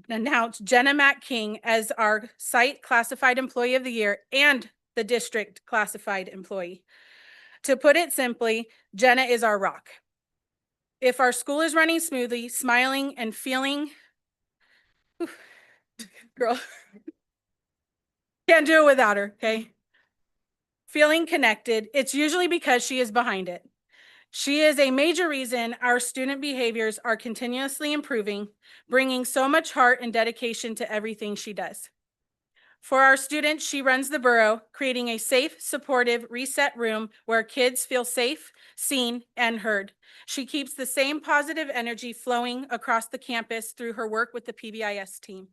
announce Jenna Matt King as our site classified employee of the year and the district classified employee. To put it simply, Jenna is our rock. If our school is running smoothly, smiling, and feeling, girl, can't do it without her, okay? Feeling connected, it's usually because she is behind it. She is a major reason our student behaviors are continuously improving, bringing so much heart and dedication to everything she does. For our students, she runs the borough, creating a safe, supportive, reset room where kids feel safe, seen, and heard. She keeps the same positive energy flowing across the campus through her work with the PBIS team.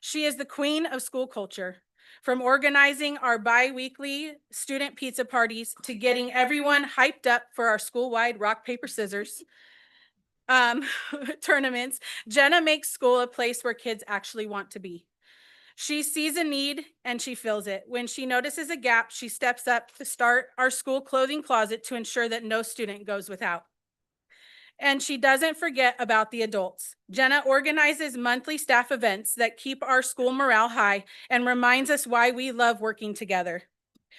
She is the queen of school culture, from organizing our bi-weekly student pizza parties to getting everyone hyped up for our school-wide rock, paper, scissors tournaments. Jenna makes school a place where kids actually want to be. She sees a need and she fills it. When she notices a gap, she steps up to start our school clothing closet to ensure that no student goes without. And she doesn't forget about the adults. Jenna organizes monthly staff events that keep our school morale high and reminds us why we love working together.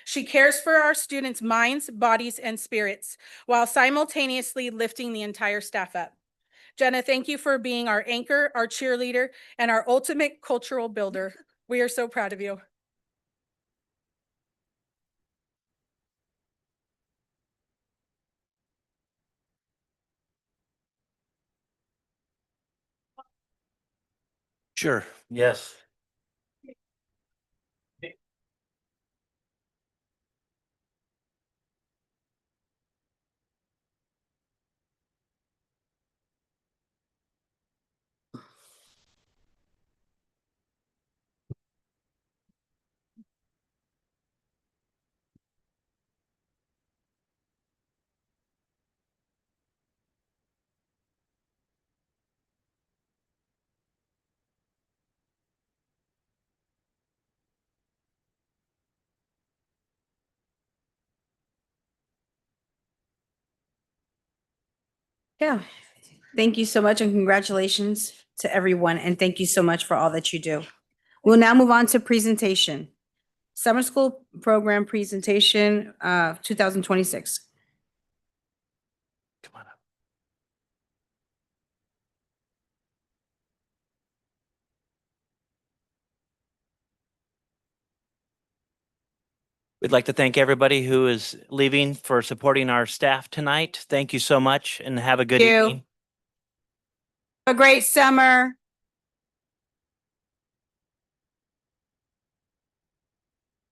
She cares for our students' minds, bodies, and spirits while simultaneously lifting the entire staff up. Jenna, thank you for being our anchor, our cheerleader, and our ultimate cultural builder. We are so proud of you. Sure. Yes. Yeah. Thank you so much and congratulations to everyone. And thank you so much for all that you do. We'll now move on to presentation. Summer School Program Presentation, 2026. Come on up. We'd like to thank everybody who is leaving for supporting our staff tonight. Thank you so much and have a good Thank you. evening. A great summer.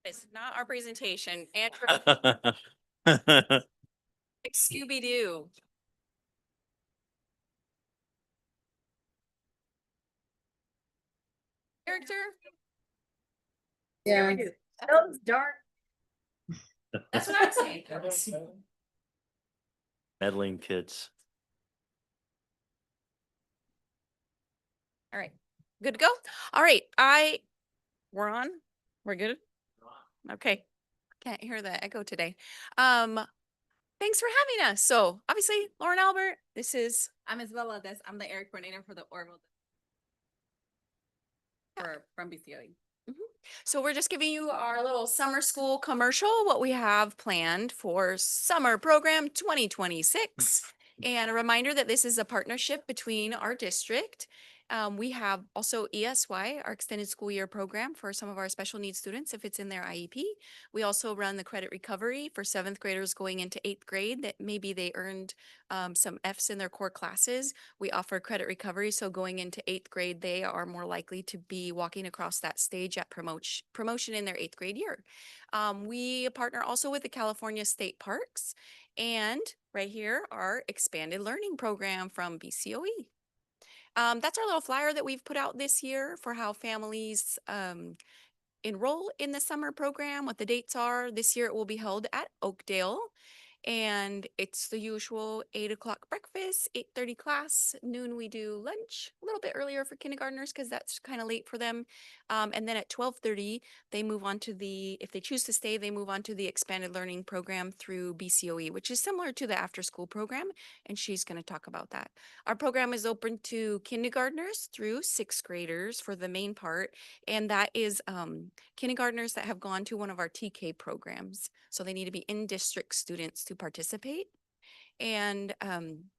It's not our presentation. Andrew, Scooby-Doo. Character? Yeah. Those dark. That's what I'm saying. Meddling kids. All right, good to go? All right, we're on? We're good? Okay, can't hear the echo today. Thanks for having us. So obviously, Lauren Albert, I'm Isabella. I'm the area coordinator for the Orville from BCOE. So we're just giving you our little summer school commercial, what we have planned for summer program 2026. And a reminder that this is a partnership between our district. We have also ESY, our extended school year program for some of our special needs students if it's in their IEP. We also run the credit recovery for 7th graders going into 8th grade that maybe they earned some Fs in their core classes. We offer credit recovery, so going into 8th grade, they are more likely to be walking across that stage at promotion in their 8th grade year. We partner also with the California State Parks, and right here, our expanded learning program from BCOE. That's our little flyer that we've put out this year for how families enroll in the summer program, what the dates are. This year it will be held at Oakdale. And it's the usual 8 o'clock breakfast, 8:30 class, noon we do lunch, a little bit earlier for kindergartners because that's kind of late for them. And then at 12:30, they move on to if they choose to stay, they move on to the expanded learning program through BCOE, which is similar to the after school program. And she's going to talk about that. Our program is open to kindergartners through 6th graders for the main part. And that is kindergartners that have gone to one of our TK programs. So they need to be in-district students to participate. And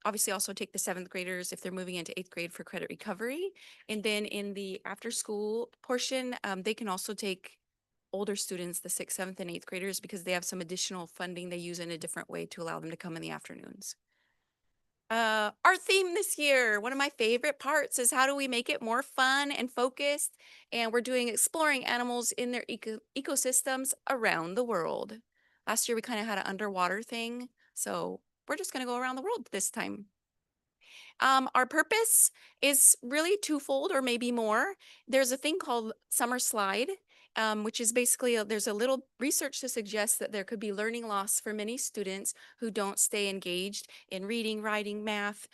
obviously also take the 7th graders if they're moving into 8th grade for credit recovery. And then in the after-school portion, they can also take older students, the 6th, 7th, and 8th graders, because they have some additional funding they use in a different way to allow them to come in the afternoons. Our theme this year, one of my favorite parts is how do we make it more fun and focused? And we're doing exploring animals in their ecosystems around the world. Last year, we kind of had an underwater thing. So we're just going to go around the world this time. Our purpose is really twofold or maybe more. There's a thing called Summer Slide, which is basically there's a little research to suggest that there could be learning loss for many students who don't stay engaged in reading, writing, math,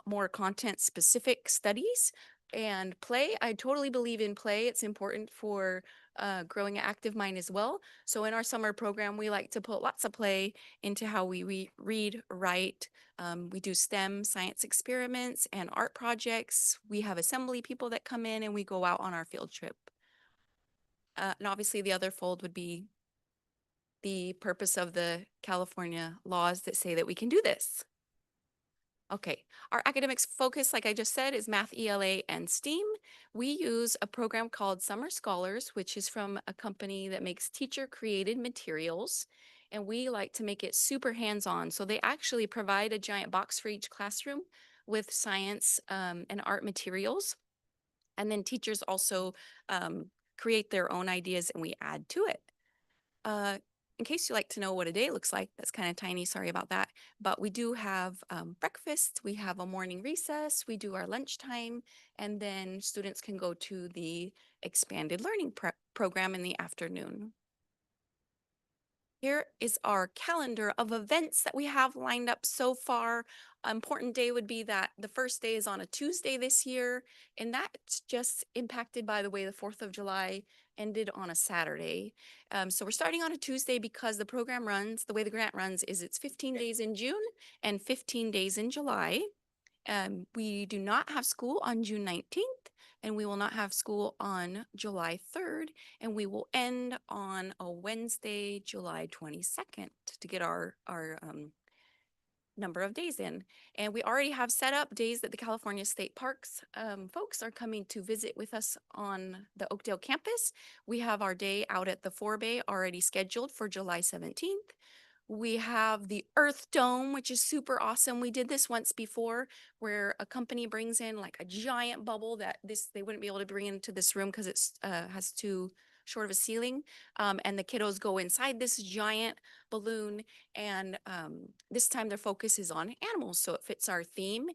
more content specific studies and play. I totally believe in play. It's important for growing an active mind as well. So in our summer program, we like to put lots of play into how we read, write. We do STEM science experiments and art projects. We have assembly people that come in and we go out on our field trip. And obviously the other fold would be the purpose of the California laws that say that we can do this. Okay, our academics focus, like I just said, is math, ELA, and STEAM. We use a program called Summer Scholars, which is from a company that makes teacher-created materials. And we like to make it super hands-on. So they actually provide a giant box for each classroom with science and art materials. And then teachers also create their own ideas and we add to it. In case you like to know what a day looks like, that's kind of tiny, sorry about that. But we do have breakfast, we have a morning recess, we do our lunchtime, and then students can go to the expanded learning program in the afternoon. Here is our calendar of events that we have lined up so far. An important day would be that the first day is on a Tuesday this year, and that's just impacted by the way the 4th of July ended on a Saturday. So we're starting on a Tuesday because the program runs, the way the grant runs is it's 15 days in June and 15 days in July. We do not have school on June 19th, and we will not have school on July 3rd, and we will end on a Wednesday, July 22nd to get our number of days in. And we already have set up days that the California State Parks folks are coming to visit with us on the Oakdale campus. We have our day out at the Forebay already scheduled for July 17th. We have the Earth Dome, which is super awesome. We did this once before where a company brings in like a giant bubble that they wouldn't be able to bring into this room because it's has too short of a ceiling. And the kiddos go inside this giant balloon. And this time their focus is on animals. So it fits our theme.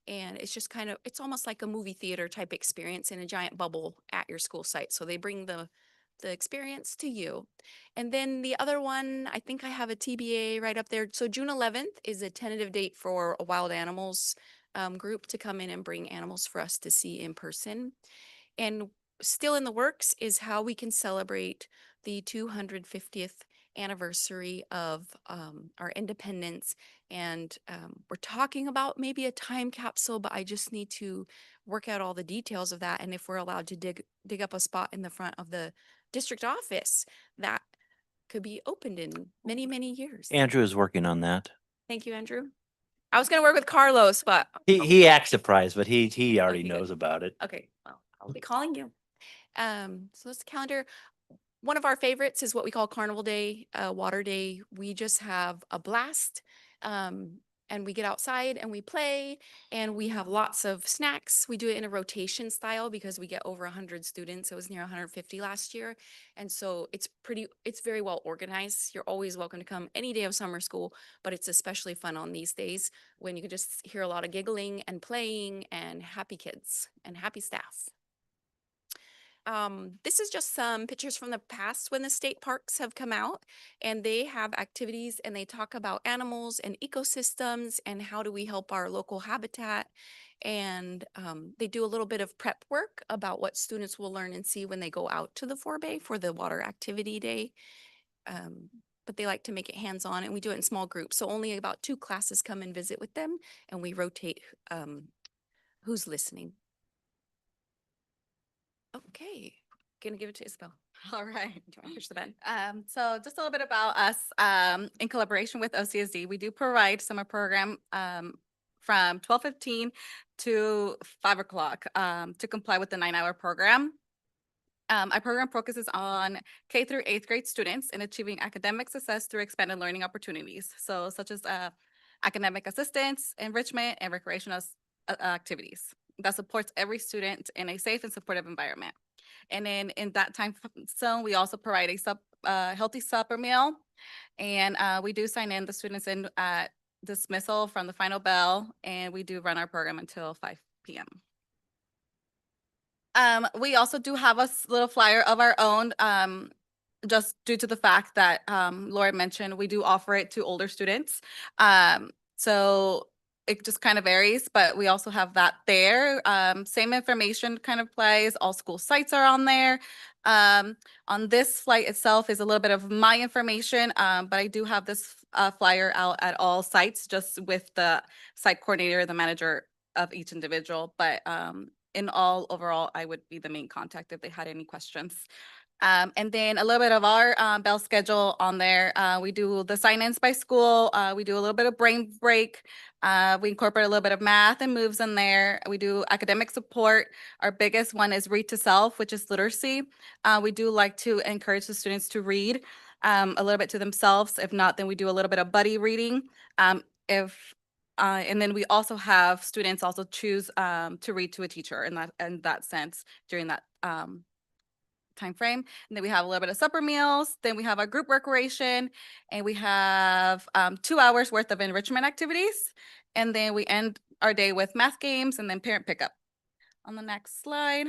And it's just kind of, it's almost like a movie theater type experience in a giant bubble at your school site. So they bring the experience to you. And then the other one, I think I have a TBA right up there. So June 11th is a tentative date for a wild animals group to come in and bring animals for us to see in person. And still in the works is how we can celebrate the 250th anniversary of our independence. And we're talking about maybe a time capsule, but I just need to work out all the details of that. And if we're allowed to dig up a spot in the front of the district office, that could be opened in many, many years. Andrew is working on that. Thank you, Andrew. I was going to work with Carlos, but He acts surprised, but he already Okay, good. knows about it. okay, well, I'll be calling you. So that's the calendar. One of our favorites is what we call Carnival Day, Water Day. We just have a blast. And we get outside and we play and we have lots of snacks. We do it in a rotation style because we get over 100 students. It was near 150 last year. And so it's very well organized. You're always welcome to come any day of summer school, but it's especially fun on these days when you can just hear a lot of giggling and playing and happy kids and happy staff. This is just some pictures from the past when the state parks have come out, and they have activities and they talk about animals and ecosystems and how do we help our local habitat. And they do a little bit of prep work about what students will learn and see when they go out to the Forebay for the water activity day. But they like to make it hands-on, and we do it in small groups. So only about 2 classes come and visit with them, and we rotate who's listening. Okay, gonna give it to Isabel. All right. Do you want to push the button? So just a little bit about us, in collaboration with OCSD, we do provide summer program, from 12:15 to 5 o'clock, to comply with the 9-hour program. Our program focuses on K through 8th grade students in achieving academic success through expanded learning opportunities. So such as, academic assistance, enrichment, and recreational activities that supports every student in a safe and supportive environment. And then in that time zone, we also provide a healthy supper meal. And we do sign in the students in at dismissal from the final bell, and we do run our program until 5 p.m. We also do have a little flyer of our own, just due to the fact that Laura mentioned, we do offer it to older students. So it just kind of varies, but we also have that there. Same information kind of applies. All school sites are on there. On this flight itself is a little bit of my information, but I do have this flyer out at all sites, just with the site coordinator, the manager of each individual. But in all, overall, I would be the main contact if they had any questions. And then a little bit of our bell schedule on there. We do the sign-ins by school. We do a little bit of brain break. We incorporate a little bit of math and moves in there. We do academic support. Our biggest one is read to self, which is literacy. We do like to encourage the students to read a little bit to themselves. If not, then we do a little bit of buddy reading. And then we also have students also choose to read to a teacher in that sense during that time frame. And then we have a little bit of supper meals. Then we have our group recreation, and we have 2 hours worth of enrichment activities. And then we end our day with math games and then parent pickup. On the next slide.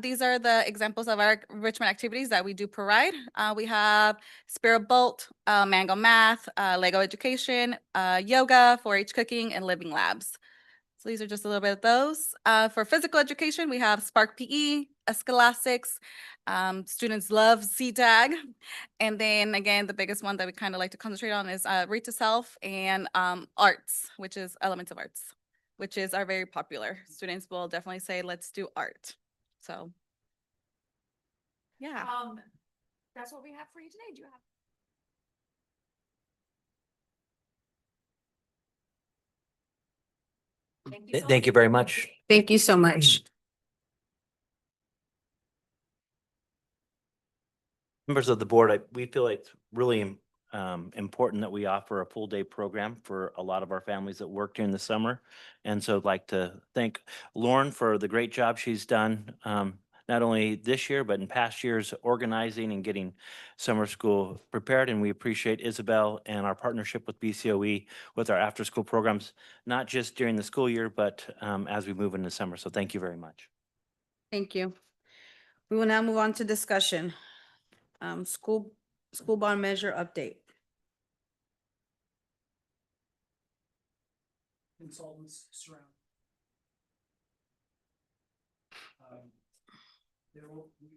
These are the examples of our enrichment activities that we do provide. We have Spirit Bolt, Mango Math, Lego Education, Yoga, 4-H Cooking, and Living Labs. So these are just a little bit of those. For physical education, we have Spark PE, scholastics. Students love CTAG. And then again, the biggest one that we kind of like to concentrate on is read to self and arts, which is elements of arts, which are very popular. Students will definitely say, let's do art. So, yeah. That's what we have for you today. Do you have? Thank you very much. Thank you so much. Members of the board, we feel it's really important that we offer a full day program for a lot of our families that work during the summer. And so I'd like to thank Lauren for the great job she's done, not only this year, but in past years, organizing and getting summer school prepared. And we appreciate Isabel and our partnership with BCOE with our after school programs, not just during the school year, but as we move into summer. So thank you very much. Thank you. We will now move on to discussion. School bond measure update. Consultants surround. There will be.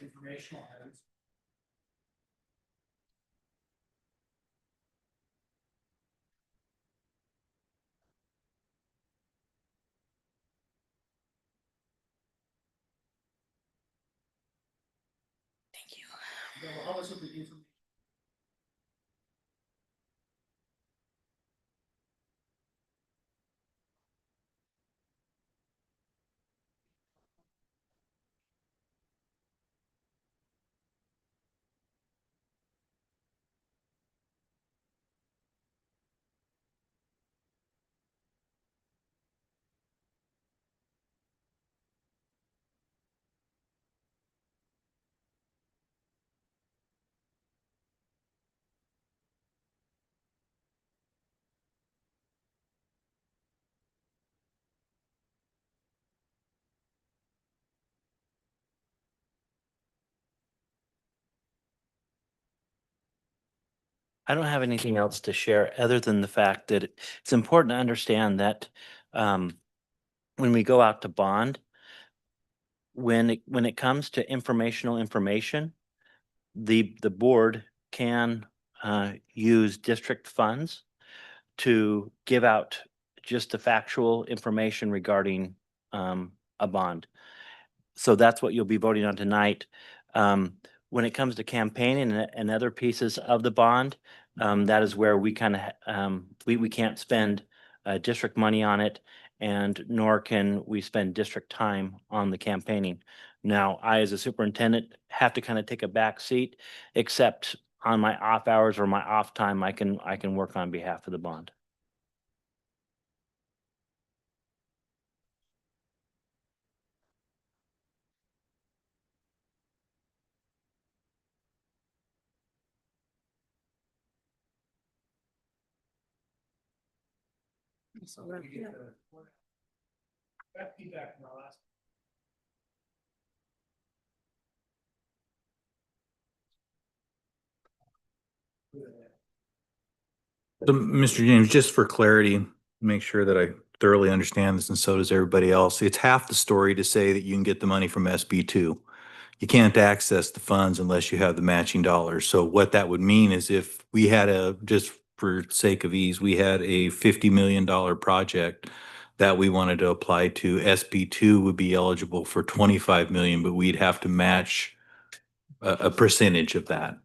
Informational items. Thank you. They will help us with the information. I don't have anything else to share other than the fact that it's important to understand that when we go out to bond, when it comes to information, the board can use district funds to give out just the factual information regarding a bond. So that's what you'll be voting on tonight. When it comes to campaigning and other pieces of the bond, that is where we kind of, we can't spend district money on it, and nor can we spend district time on the campaigning. Now, I, as a superintendent, have to kind of take a back seat, except on my off hours or my off time, I can work on behalf of the bond. So that feedback from our last. So, Mr. James, just for clarity, make sure that I thoroughly understand this, and so does everybody else. It's half the story to say that you can get the money from SB2. You can't access the funds unless you have the matching dollars. So what that would mean is if we had just for sake of ease, we had a $50 million project that we wanted to apply to, SB2 would be eligible for 25 million, but we'd have to match a percentage of that.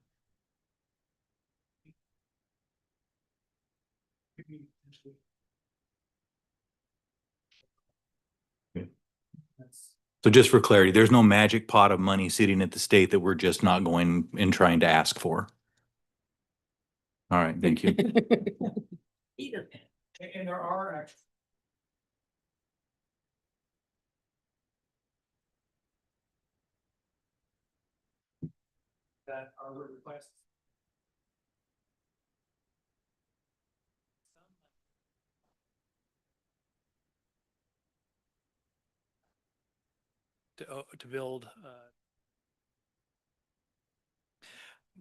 So just for clarity, there's no magic pot of money sitting at the state that we're just not going and trying to ask for. All right, thank you. And there are actually. that are requests. To build,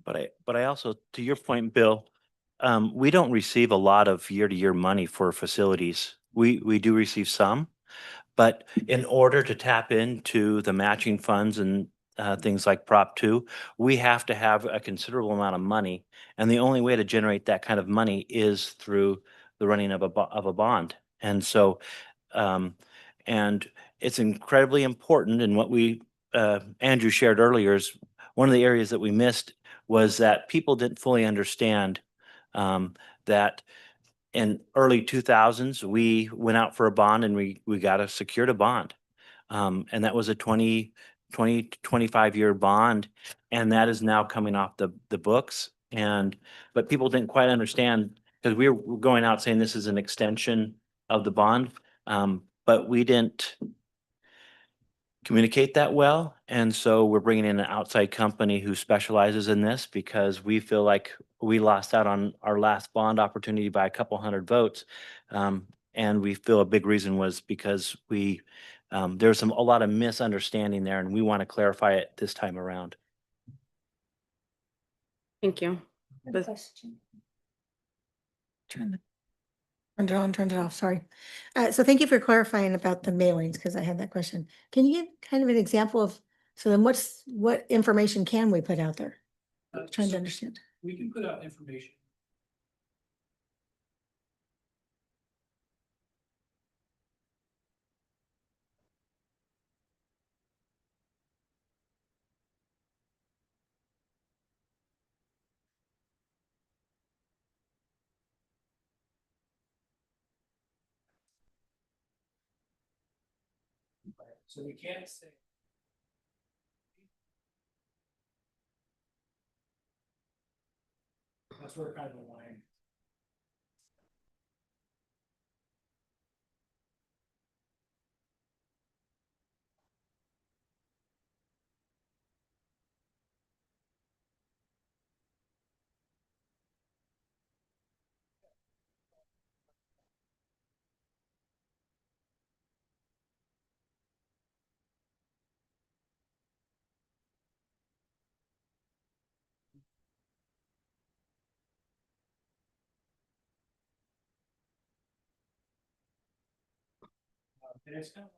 But I also, to your point, Bill, we don't receive a lot of year-to-year money for facilities. We do receive some, but in order to tap into the matching funds and things like Prop 2, we have to have a considerable amount of money. And the only way to generate that kind of money is through the running of a bond. And so, um, and it's incredibly important. And what Andrew shared earlier is one of the areas that we missed was that people didn't fully understand that in early 2000s, we went out for a bond and we got a secured a bond. And that was a 20 to 25-year bond. And that is now coming off the books. But people didn't quite understand because we were going out saying this is an extension of the bond. But we didn't communicate that well. And so we're bringing in an outside company who specializes in this because we feel like we lost out on our last bond opportunity by a couple hundred votes. And we feel a big reason was because there's a lot of misunderstanding there and we want to clarify it this time around. Thank you. Turned it on, turned it off, sorry. So thank you for clarifying about the mailings, because I had that question. Can you give kind of an example of, so then what information can we put out there? Trying to so understand. we can put out information. So we can't say. That's where kind of the line. And it's kind of.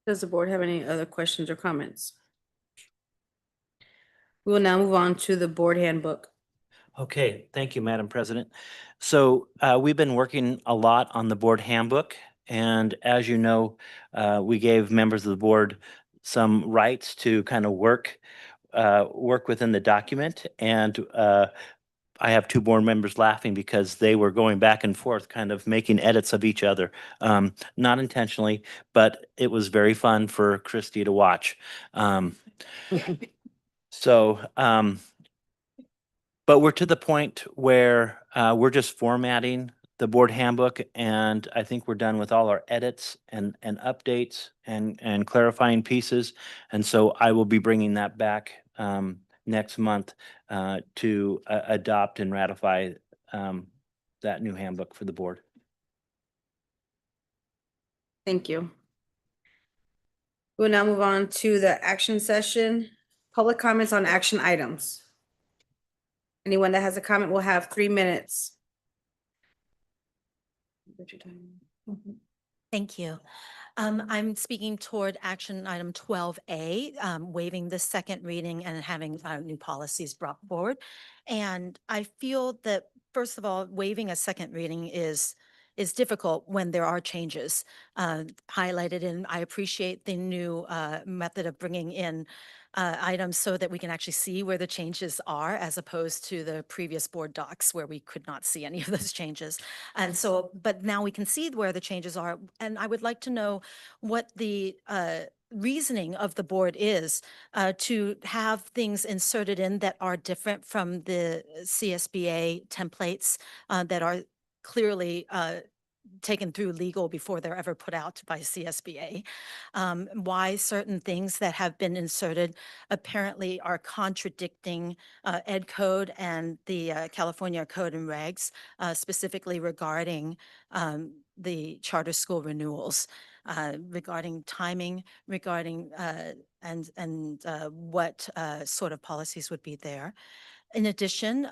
Does the board have any other questions or comments? We will now move on to the board handbook. Okay, thank you, Madam President. So we've been working a lot on the board handbook. And as you know, we gave members of the board some rights to kind of work within the document. And I have two board members laughing because they were going back and forth, kind of making edits of each other. Not intentionally, but it was very fun for Christy to watch. So, but we're to the point where we're just formatting the board handbook, and I think we're done with all our edits and updates and clarifying pieces. And so I will be bringing that back next month to adopt and ratify that new handbook for the board. Thank you. We'll now move on to the action session. Public comments on action items. Anyone that has a comment will have 3 minutes. Thank you. I'm speaking toward action item 12A, waiving the second reading and having new policies brought forward. And I feel that, first of all, waiving a second reading is is difficult when there are changes highlighted. And I appreciate the new method of bringing in items so that we can actually see where the changes are, as opposed to the previous board docs where we could not see any of those changes. And so, but now we can see where the changes are. And I would like to know what the reasoning of the board is to have things inserted in that are different from the CSBA templates that are clearly taken through legal before they're ever put out by CSBA. Why certain things that have been inserted apparently are contradicting Ed Code and the California Code and Regs, specifically regarding the charter school renewals, regarding timing, regarding what sort of policies would be there. In addition,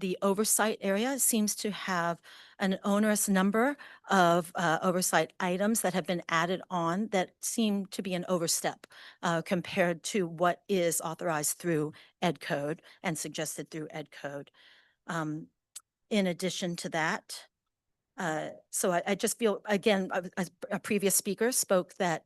the oversight area seems to have an onerous number of oversight items that have been added on that seem to be an overstep compared to what is authorized through Ed Code and suggested through Ed Code. In addition to that, so I just feel, again, a previous speaker spoke that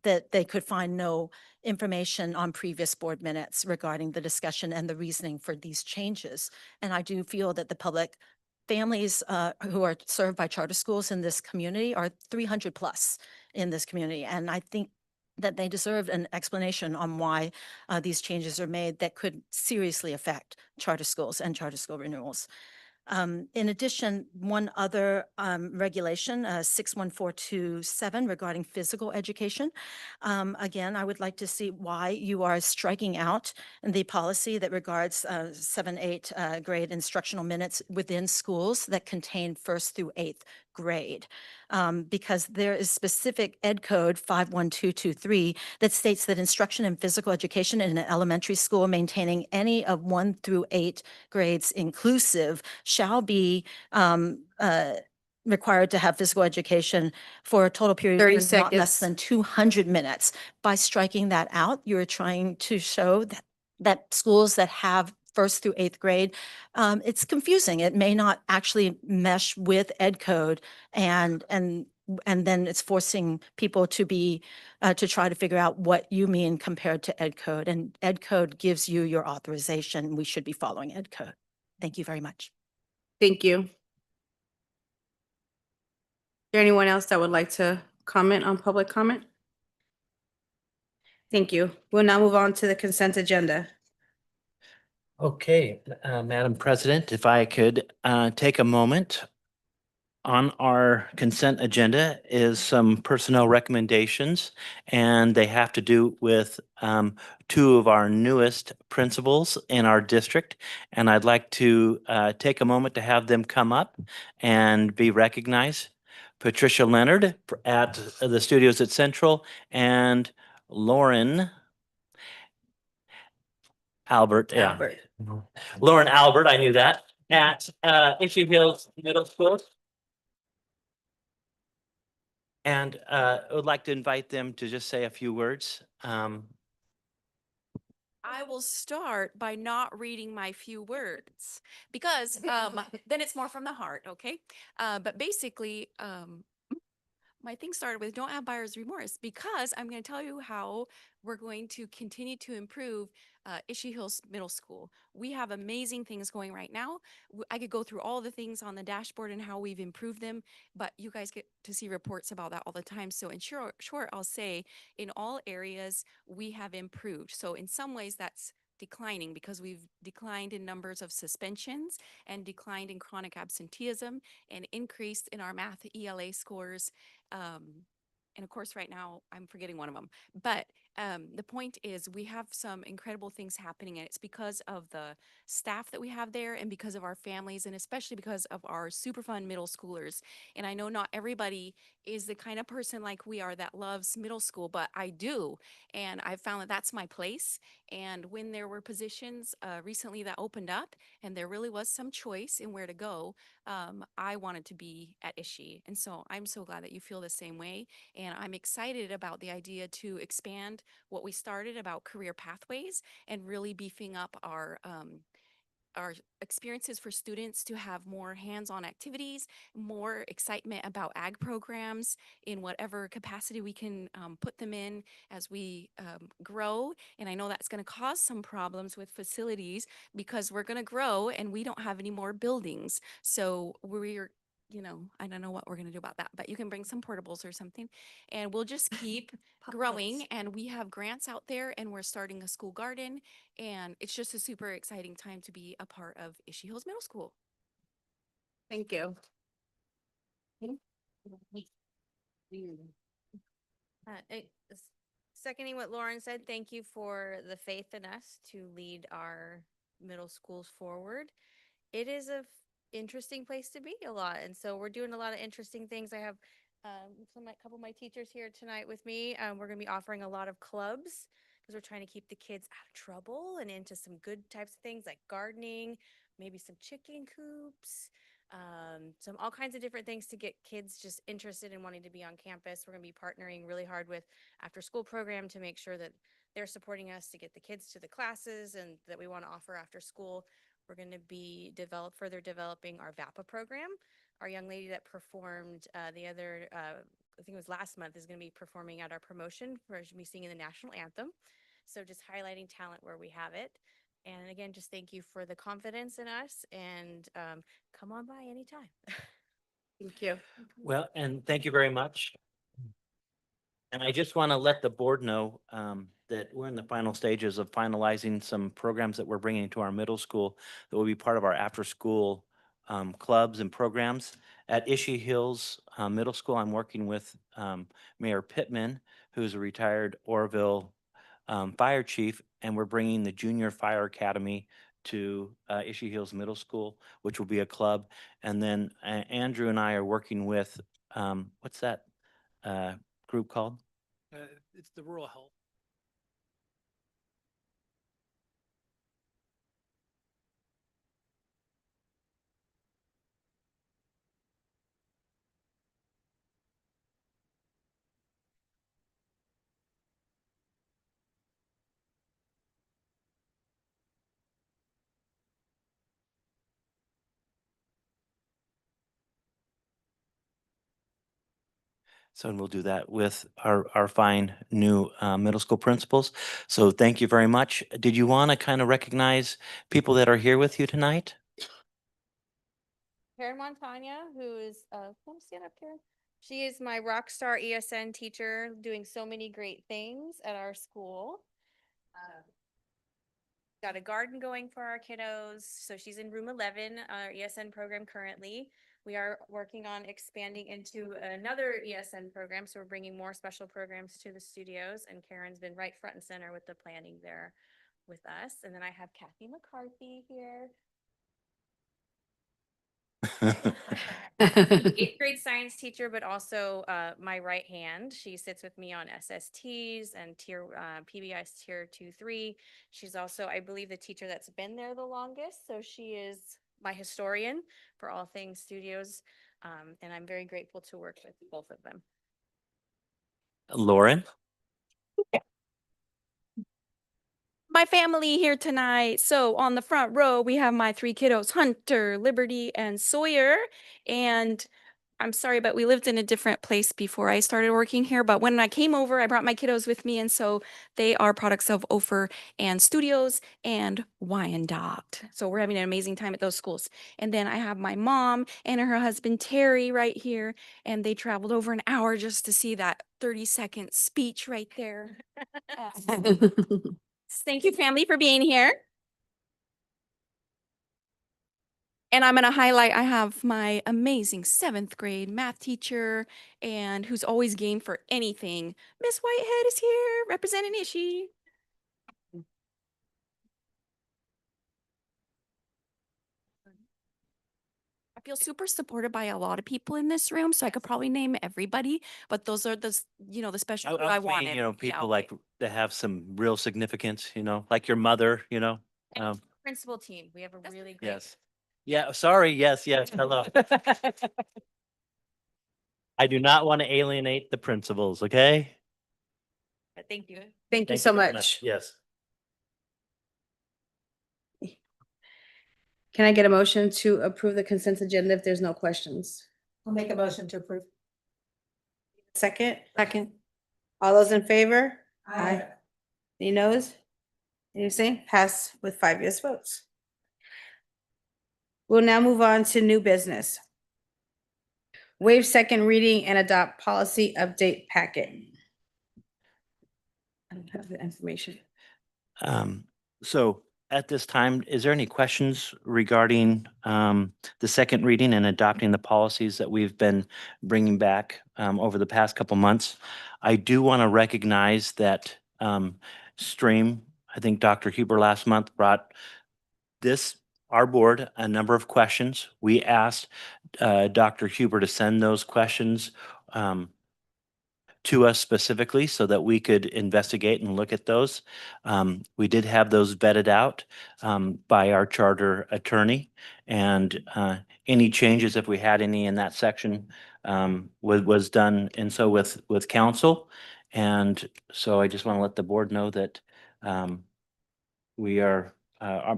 that they could find no information on previous board minutes regarding the discussion and the reasoning for these changes. And I do feel that the public families who are served by charter schools in this community are 300 plus in this community. And I think that they deserve an explanation on why these changes are made that could seriously affect charter schools and charter school renewals. In addition, one other regulation, 61427, regarding physical education. Again, I would like to see why you are striking out the policy that regards 7-8 grade instructional minutes within schools that contain 1st through 8th grade. Because there is specific Ed Code 51223 that states that instruction in physical education in an elementary school maintaining any of 1 through 8 grades inclusive shall be required to have physical education for a total period 30 of not less seconds. than 200 minutes. By striking that out, you're trying to show that schools that have 1st through 8th grade, it's confusing. It may not actually mesh with Ed Code, and then it's forcing people to be to try to figure out what you mean compared to Ed Code. And Ed Code gives you your authorization. We should be following Ed Code. Thank you very much. Thank you. Is there anyone else that would like to comment on public comment? Thank you. We'll now move on to the consent agenda. Okay, Madam President, if I could take a moment. On our consent agenda is some personnel recommendations, and they have to do with 2 of our newest principals in our district. And I'd like to take a moment to have them come up and be recognized. Patricia Leonard at the studios at Central, and Lauren Albert. Yeah. Lauren Albert, I knew that, at Issue Hills Middle School. And I would like to invite them to just say a few words. I will start by not reading my few words because then it's more from the heart, okay? But basically, my thing started with don't have buyer's remorse because I'm going to tell you how we're going to continue to improve Ishii Hills Middle School. We have amazing things going right now. I could go through all the things on the dashboard and how we've improved them, but you guys get to see reports about that all the time. So in short, I'll say in all areas, we have improved. So in some ways that's declining because we've declined in numbers of suspensions and declined in chronic absenteeism and increased in our math ELA scores. And of course, right now I'm forgetting one of them, but the point is we have some incredible things happening, and it's because of the staff that we have there and because of our families, and especially because of our super fun middle schoolers. And I know not everybody is the kind of person like we are that loves middle school, but I do. And I've found that that's my place. And when there were positions recently that opened up and there really was some choice in where to go, I wanted to be at Ishii. And so I'm so glad that you feel the same way. And I'm excited about the idea to expand what we started about career pathways and really beefing up our our experiences for students to have more hands-on activities, more excitement about ag programs in whatever capacity we can put them in as we grow. And I know that's going to cause some problems with facilities because we're going to grow and we don't have any more buildings. So we're, I don't know what we're going to do about that, but you can bring some portables or something and we'll just keep growing. And we have grants out there and we're starting a school garden. And it's just a super exciting time to be a part of Ishii Hills Middle School. Thank you. Seconding what Lauren said, thank you for the faith in us to lead our middle schools forward. It is a interesting place to be a lot, and so we're doing a lot of interesting things. I have a couple of my teachers here tonight with me. We're going to be offering a lot of clubs because we're trying to keep the kids out of trouble and into some good types of things like gardening, maybe some chicken coops, some all kinds of different things to get kids just interested in wanting to be on campus. We're going to be partnering really hard with after school program to make sure that they're supporting us to get the kids to the classes and that we want to offer after school. We're going to be further developing our VAPA program. Our young lady that performed I think it was last month, is going to be performing at our promotion where she'll be singing the national anthem. So just highlighting talent where we have it. And again, just thank you for the confidence in us and come on by anytime. Thank you. Well, and thank you very much. And I just want to let the board know that we're in the final stages of finalizing some programs that we're bringing to our middle school that will be part of our after-school clubs and programs. At Ishii Hills Middle School, I'm working with Mayor Pittman, who's a retired Orville fire chief, and we're bringing the Junior Fire Academy to Ishii Hills Middle School, which will be a club. And then Andrew and I are working with, what's that group called? It's the rural health. So, and we'll do that with our fine new middle school principals. So thank you very much. Did you want to kind of recognize people that are here with you tonight? Karen Montagna, who is, come stand up, Karen. She is my rock star ESN teacher doing so many great things at our school. Got a garden going for our kiddos. So she's in room 11, our ESN program currently. We are working on expanding into another ESN program. So we're bringing more special programs to the studios, and Karen's been right front and center with the planning there with us. And then I have Kathy McCarthy here. Eighth grade science teacher, but also my right hand. She sits with me on SSTs and PBI's tier 2-3. She's also, I believe, the teacher that's been there the longest. So she is my historian for all things studios. And I'm very grateful to work with both of them. Lauren? My family here tonight. So on the front row, we have my three kiddos, Hunter, Liberty, and Sawyer. And I'm sorry, but we lived in a different place before I started working here. But when I came over, I brought my kiddos with me. And so they are products of Ophir and Studios and Wyandotte. So we're having an amazing time at those schools. And then I have my mom and her husband, Terry, right here. And they traveled over an hour just to see that 30-second speech right there. Thank you, family, for being here. And I'm going to highlight, I have my amazing 7th grade math teacher and who's always game for anything. Miss Whitehead is here representing Ishii. I feel super supported by a lot of people in this room, so I could probably name everybody, but those are the special I wanted. People like that have some real significance, like your mother, Principal team, we have a really great. Yes. Yeah, sorry. Yes, hello. I do not want to alienate the principals, okay? But thank you. Thank you so very much. Yes. Can I get a motion to approve the consent agenda if there's no questions? I'll make a motion to approve. Second, Second. all those in favor? Aye. Any noes? Anything? Pass with 5 yes votes. We'll now move on to new business. Waive second reading and adopt policy update packet. I don't have the information. So at this time, is there any questions regarding the second reading and adopting the policies that we've been bringing back over the past couple months? I do want to recognize that Stream, I think Dr. Huber last month brought our board, a number of questions. We asked Dr. Huber to send those questions to us specifically so that we could investigate and look at those. We did have those vetted out by our charter attorney, and any changes, if we had any in that section, was done and so with council. And so I just want to let the board know that we are,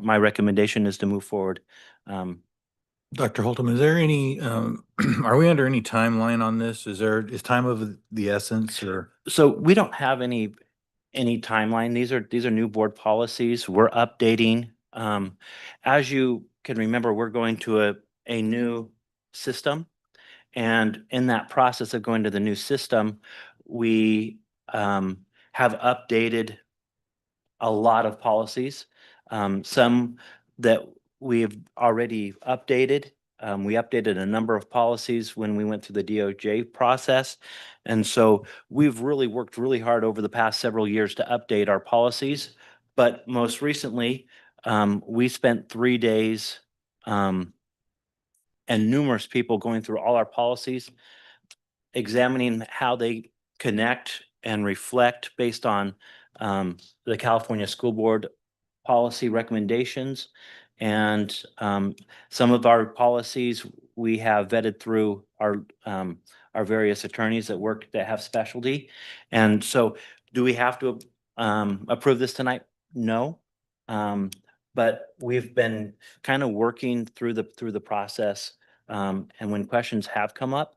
my recommendation is to move forward. Dr. Holtum, is there any, are we under any timeline on this? Is time of the essence or? So we don't have any timeline. These are new board policies. We're updating. As you can remember, we're going to a new system. And in that process of going to the new system, we have updated a lot of policies. Some that we've already updated. We updated a number of policies when we went through the DOJ process. And so we've really worked really hard over the past several years to update our policies. But most recently, we spent 3 days and numerous people going through all our policies, examining how they connect and reflect based on the California School Board policy recommendations. And some of our policies we have vetted through our various attorneys that have specialty. And so do we have to approve this tonight? No. But we've been kind of working through the process. And when questions have come up,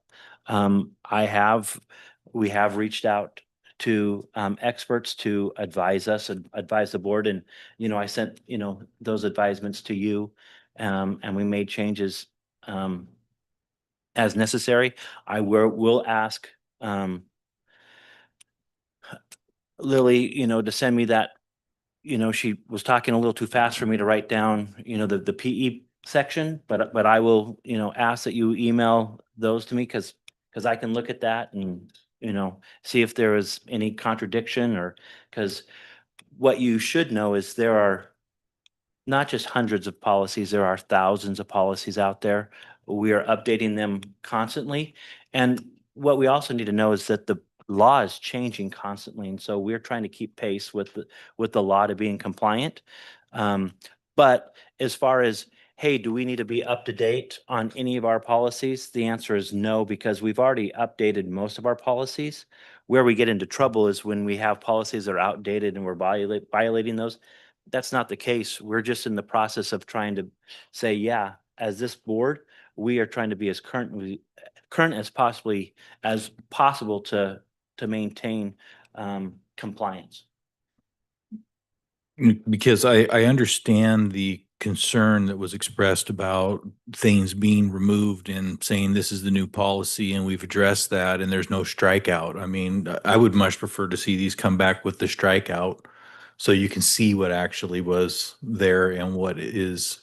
we have reached out to experts to advise us and advise the board. And, I sent, those advisements to you, and we made changes as necessary. I will ask Lily, to send me that. She was talking a little too fast for me to write down, the PE section, but I will, ask that you email those to me because I can look at that and, see if there is any contradiction or because what you should know is there are not just hundreds of policies, there are thousands of policies out there. We are updating them constantly. And what we also need to know is that the law is changing constantly. And so we're trying to keep pace with the law to being compliant. But as far as, hey, do we need to be up to date on any of our policies? The answer is no, because we've already updated most of our policies. Where we get into trouble is when we have policies that are outdated and we're violating those. That's not the case. We're just in the process of trying to say, yeah, as this board, we are trying to be as current as possible to maintain compliance. Because I understand the concern that was expressed about things being removed and saying this is the new policy and we've addressed that and there's no strikeout. I mean, I would much prefer to see these come back with the strikeout so you can see what actually was there and what is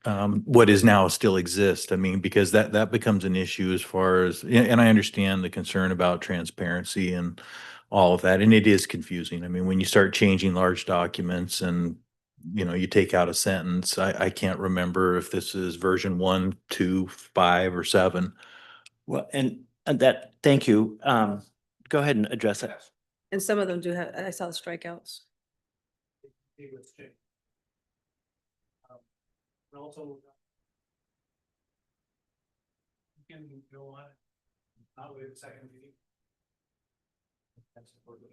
now still exists. I mean, because that becomes an issue as far as, and I understand the concern about transparency and all of that, and it is confusing. I mean, when you start changing large documents and, you take out a sentence, I can't remember if this is version 1, 2, 5, or 7. Well, and thank you. Go ahead and address that. And some of them do have, I saw the strikeouts. Also, you can go on, not wait a second meeting. That's important.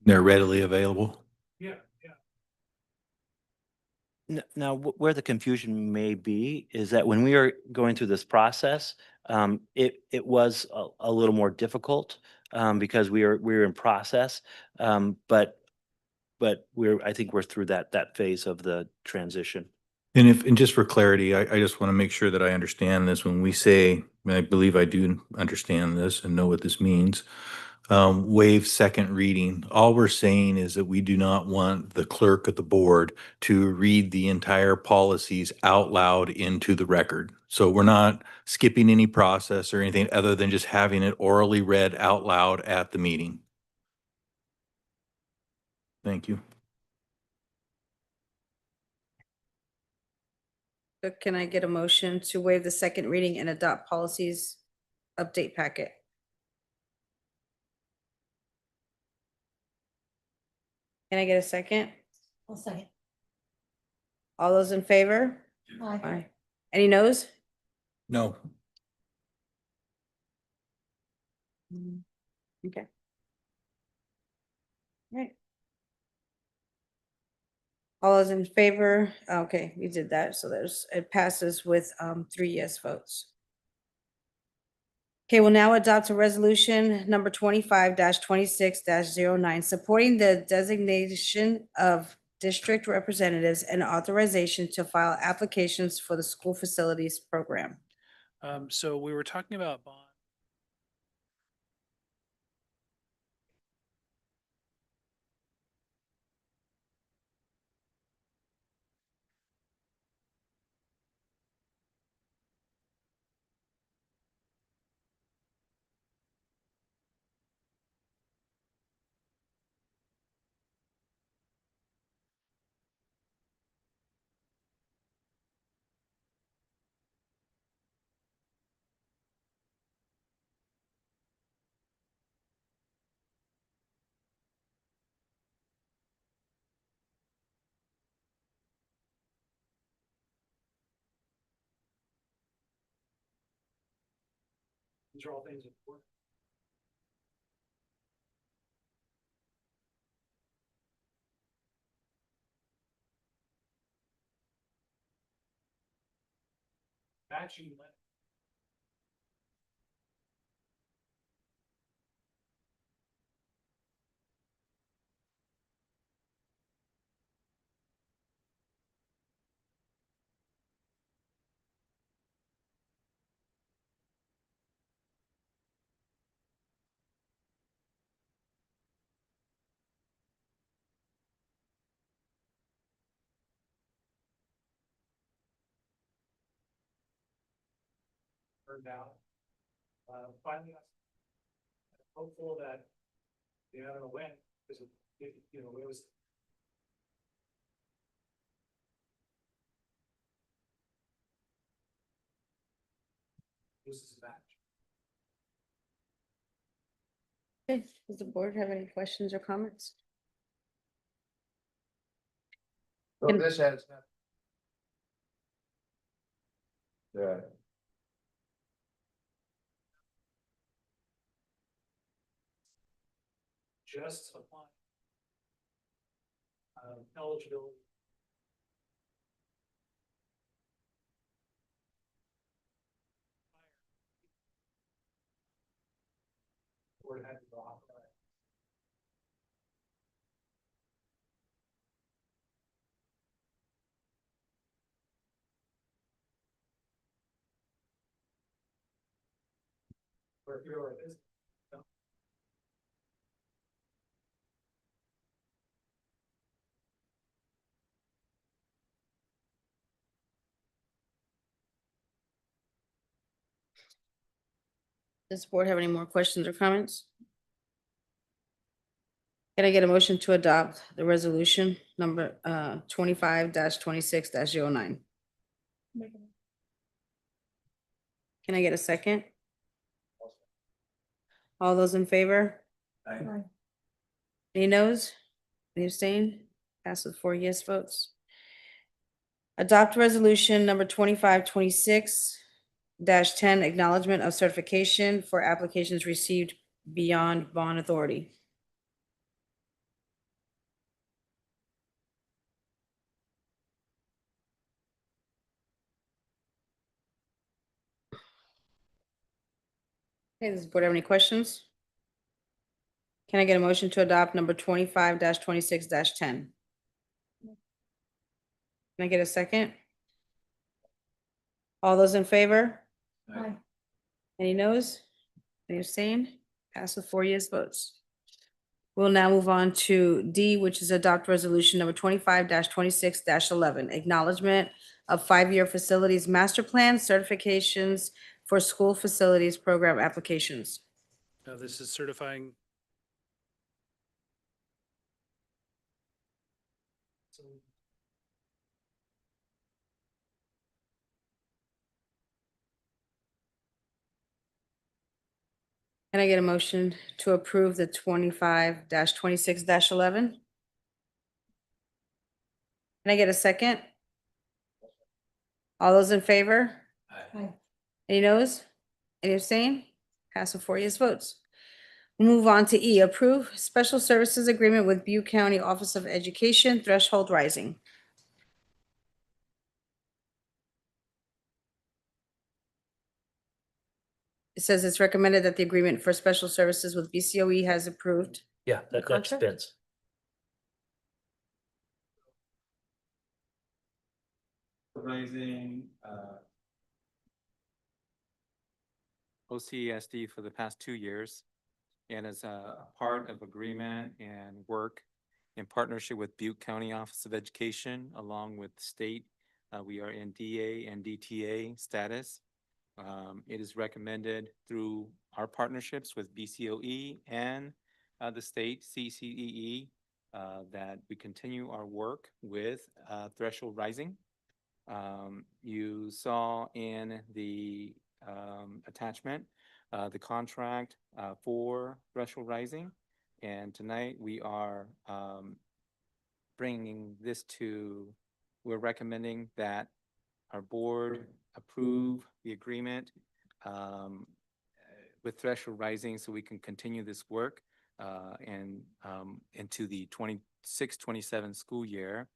They're readily available. Now, where the confusion may be is that when we are going through this process, it was a little more difficult because we were in process. But I think we're through that phase of the transition. And just for clarity, I just want to make sure that I understand this. When we say, and I believe I do understand this and know what this means, waive second reading, all we're saying is that we do not want the clerk of the board to read the entire policies out loud into the record. So we're not skipping any process or anything other than just having it orally read out loud at the meeting. Thank you. So can I get a motion to waive the second reading and adopt policies update packet? Can I get a second? I'll second. All those in favor? Aye. Any noes? No. Okay. Right. All those in favor? Okay, we did that. So it passes with 3 yes votes. Okay, we'll now adopt a resolution number 25-26-09, supporting the designation of district representatives and authorization to file applications for the school facilities program. So we were talking about bond. These are all things important. Matching. Turned out. Finally, I'm hopeful that, I don't know when, because it was. This is a match. Okay, does the board have any questions or comments? So Can- this has. Yeah. Just apply. Eligibility. Board had to go off. Or if you're a business. Does the board have any more questions or comments? Can I get a motion to adopt the resolution number 25-26-09? Can I get a second? All those in favor? Aye. Any noes? Any abstain? Pass with 4 yes votes. Adopt resolution number 2526-10, acknowledgement of certification for applications received beyond bond authority. Okay, does the board have any questions? Can I get a motion to adopt number 25-26-10? Can I get a second? All those in favor? Aye. Any noes? Any abstain? Pass with 4 yes votes. We'll now move on to D, which is adopt resolution number 25-26-11, acknowledgement of 5-year facilities master plan certifications for school facilities program applications. This is certifying. Can I get a motion to approve the 25-26-11? Can I get a second? All those in favor? Aye. Any noes? Any abstain? Pass with 4 yes votes. Move on to E, approve special services agreement with Butte County Office of Education, threshold rising. It says it's recommended that the agreement for special services with BCOE has approved. Yeah, The that's contract? Vince. Raising, OCESD for the past 2 years. And as a part of agreement and work in partnership with Butte County Office of Education, along with the state, we are in DA and DTA status. It is recommended through our partnerships with BCOE and the state CCEE that we continue our work with threshold rising. You saw in the attachment the contract for threshold rising. And tonight we are bringing this we're recommending that our board approve the agreement with threshold rising so we can continue this work and into the 26-27 school year.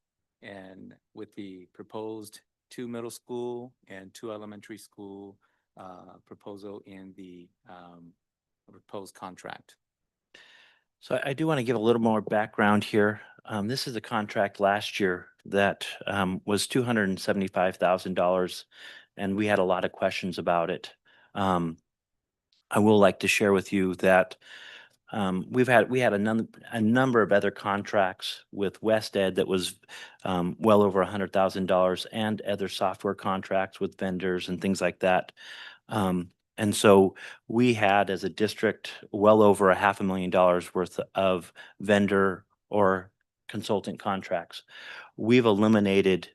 And with the proposed 2 middle school and 2 elementary school proposal in the proposed contract. So I do want to give a little more background here. This is a contract last year that was $275,000, and we had a lot of questions about it. I will like to share with you that we had a number of other contracts with West Ed that was well over $100,000, and other software contracts with vendors and things like that. And so we had, as a district, well over $500,000 worth of vendor or consultant contracts. We've eliminated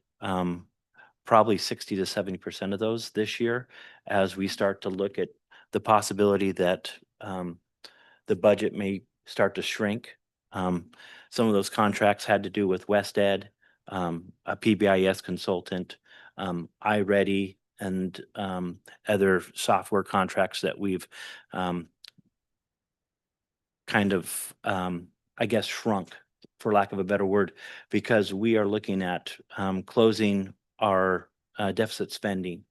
probably 60 to 70% of those this year, as we start to look at the possibility that the budget may start to shrink. Some of those contracts had to do with West Ed, a PBIS consultant, iReady, and other software contracts that we've kind of, I guess, shrunk, for lack of a better word, because we are looking at closing our deficit spending.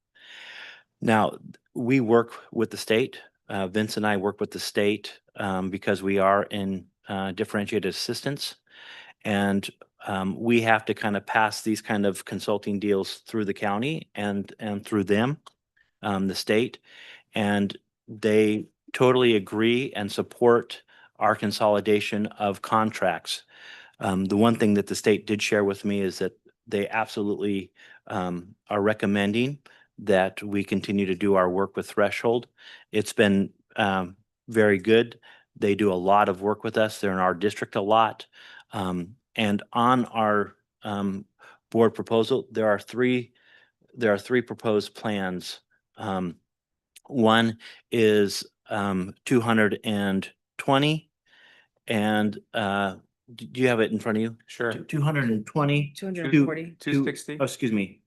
Now, we work with the state. Vince and I work with the state because we are in differentiated assistance. And we have to kind of pass these kind of consulting deals through the county and through them, the state. And they totally agree and support our consolidation of contracts. The one thing that the state did share with me is that they absolutely are recommending that we continue to do our work with Threshold. It's been very good. They do a lot of work with us. They're in our district a lot. And on our board proposal, there are three proposed plans. One is 220, and do you have it in front of you? Sure. 220. 240. 260. Oh, excuse me,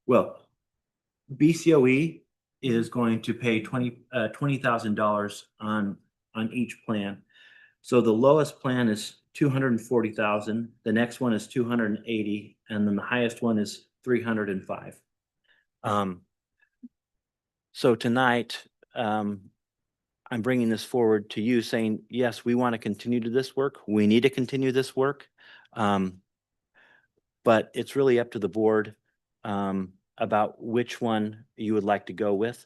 Well, BCOE is going to pay $20,000 on each plan. So the lowest plan is 240,000. The next one is 280, and then the highest one is 305. So tonight, I'm bringing this forward to you saying, yes, we want to continue to this work. We need to continue this work. But it's really up to the board about which one you would like to go with.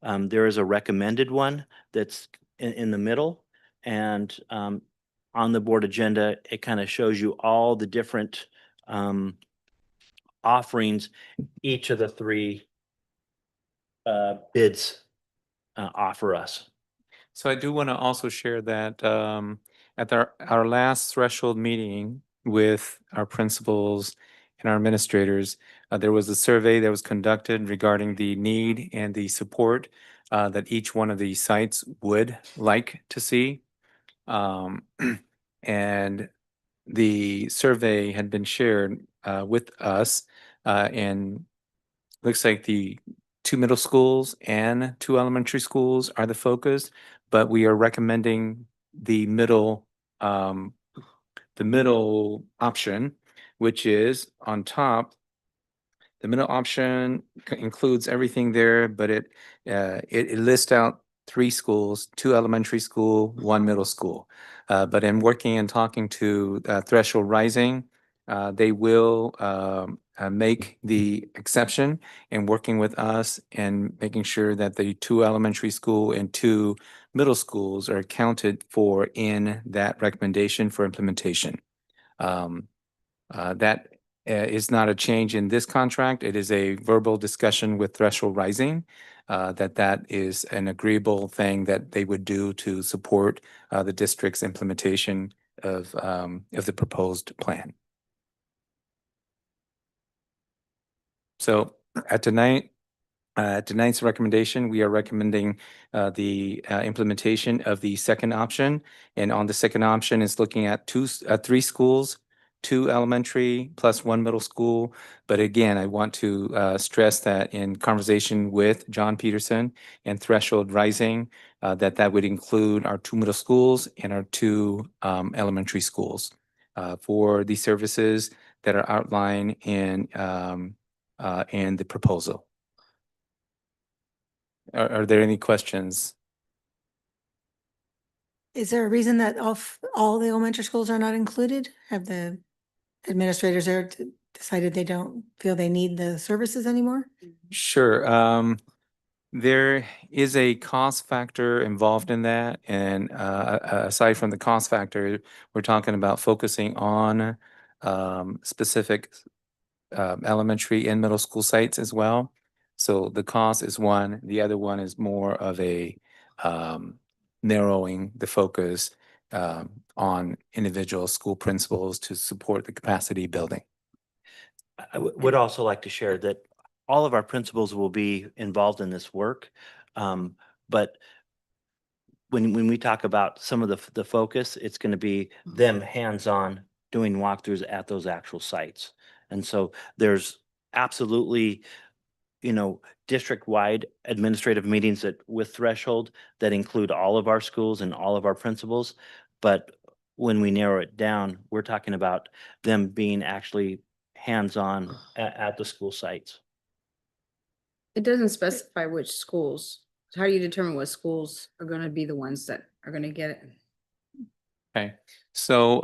There is a recommended one that's in the middle, and on the board agenda, it kind of shows you all the different offerings each of the three bids offer us. So I do want to also share that at our last threshold meeting with our principals and our administrators, there was a survey that was conducted regarding the need and the support that each one of these sites would like to see. And the survey had been shared with us, and looks like the 2 middle schools and 2 elementary schools are the focus, but we are recommending the middle option, which is on top. The middle option includes everything there, but it lists out 3 schools, 2 elementary school, 1 middle school. But in working and talking to Threshold Rising, they will make the exception and working with us and making sure that the 2 elementary school and 2 middle schools are accounted for in that recommendation for implementation. That is not a change in this contract. It is a verbal discussion with Threshold Rising, that is an agreeable thing that they would do to support the district's implementation of the proposed plan. So at tonight's recommendation, we are recommending the implementation of the second option. And on the second option is looking at 3 schools, 2 elementary plus 1 middle school. But again, I want to stress that in conversation with John Peterson and Threshold Rising, that would include our 2 middle schools and our 2 elementary schools for the services that are outlined in the proposal. Are there any questions? Is there a reason that all the elementary schools are not included? Have the administrators there decided they don't feel they need the services anymore? Sure. There is a cost factor involved in that. And aside from the cost factor, we're talking about focusing on specific elementary and middle school sites as well. So the cost is one. The other one is more of a narrowing the focus on individual school principals to support the capacity building. I would also like to share that all of our principals will be involved in this work. But when we talk about some of the focus, it's going to be them hands-on doing walkthroughs at those actual sites. And so there's absolutely, district-wide administrative meetings with Threshold that include all of our schools and all of our principals. But when we narrow it down, we're talking about them being actually hands-on at the school sites. It doesn't specify which schools. How do you determine what schools are going to be the ones that are going to get it? Okay, so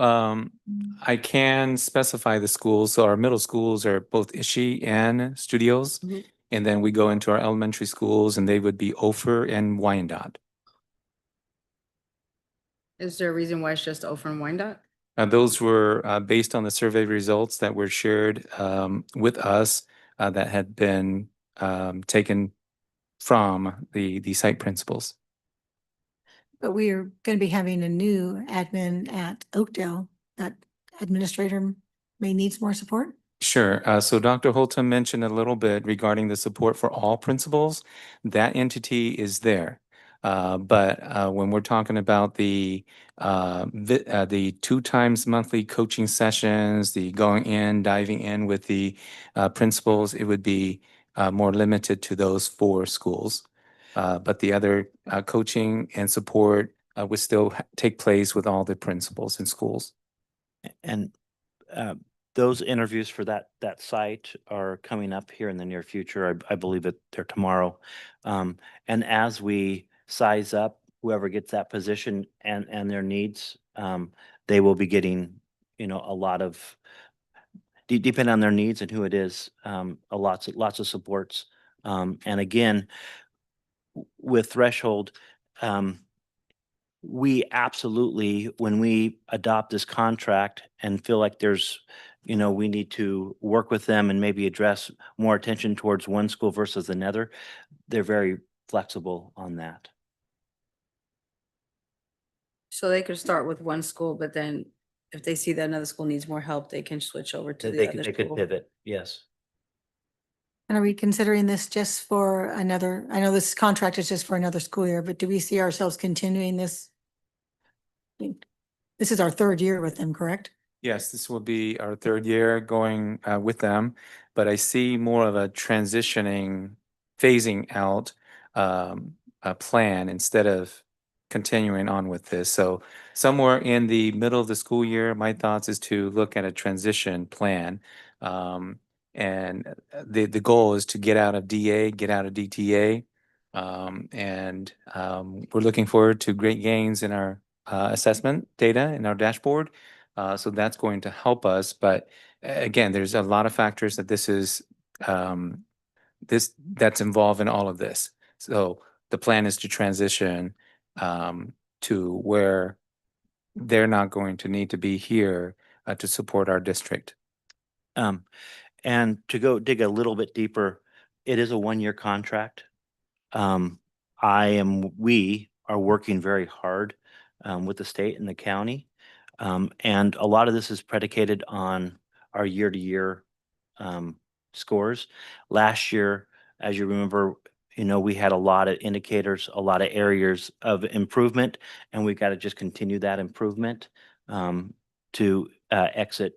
I can specify the schools. So our middle schools are both Ishii and Studios. And then we go into our elementary schools and they would be Ophir and Wyandotte. Is there a reason why it's just Ophir and Wyandotte? Those were based on the survey results that were shared with us that had been taken from the site principals. But we are going to be having a new admin at Oakdale. That administrator may need some more support. Sure. So Dr. Holton mentioned a little bit regarding the support for all principals. That entity is there. But when we're talking about the 2 times monthly coaching sessions, the going in, diving in with the principals, it would be more limited to those 4 schools. But the other coaching and support would still take place with all the principals and schools. And uh, those interviews for that site are coming up here in the near future. I believe that they're tomorrow. And as we size up whoever gets that position and their needs, they will be getting, a lot of, depending on their needs and who it is, lots of supports. And again, with Threshold, we absolutely, when we adopt this contract and feel like there's, we need to work with them and maybe address more attention towards one school versus another, they're very flexible on that. So they could start with one school, but then if they see that another school needs more help, they can switch over to the They other could school. pivot, yes. And are we considering this just for another, I know this contract is just for another school year, but do we see ourselves continuing this? This is our 3rd year with them, correct? Yes, this will be our 3rd year going with them, but I see more of a transitioning, phasing out plan instead of continuing on with this. So somewhere in the middle of the school year, my thoughts is to look at a transition plan. And the goal is to get out of DA, get out of DTA. And we're looking forward to great gains in our assessment data in our dashboard. So that's going to help us. But again, there's a lot of factors that that's involved in all of this. So the plan is to transition to where they're not going to need to be here to support our district. And to go dig a little bit deeper, it is a 1-year contract. We are working very hard with the state and the county. And a lot of this is predicated on our year-to-year scores. Last year, as you remember, we had a lot of indicators, a lot of areas of improvement, and we've got to just continue that improvement to exit,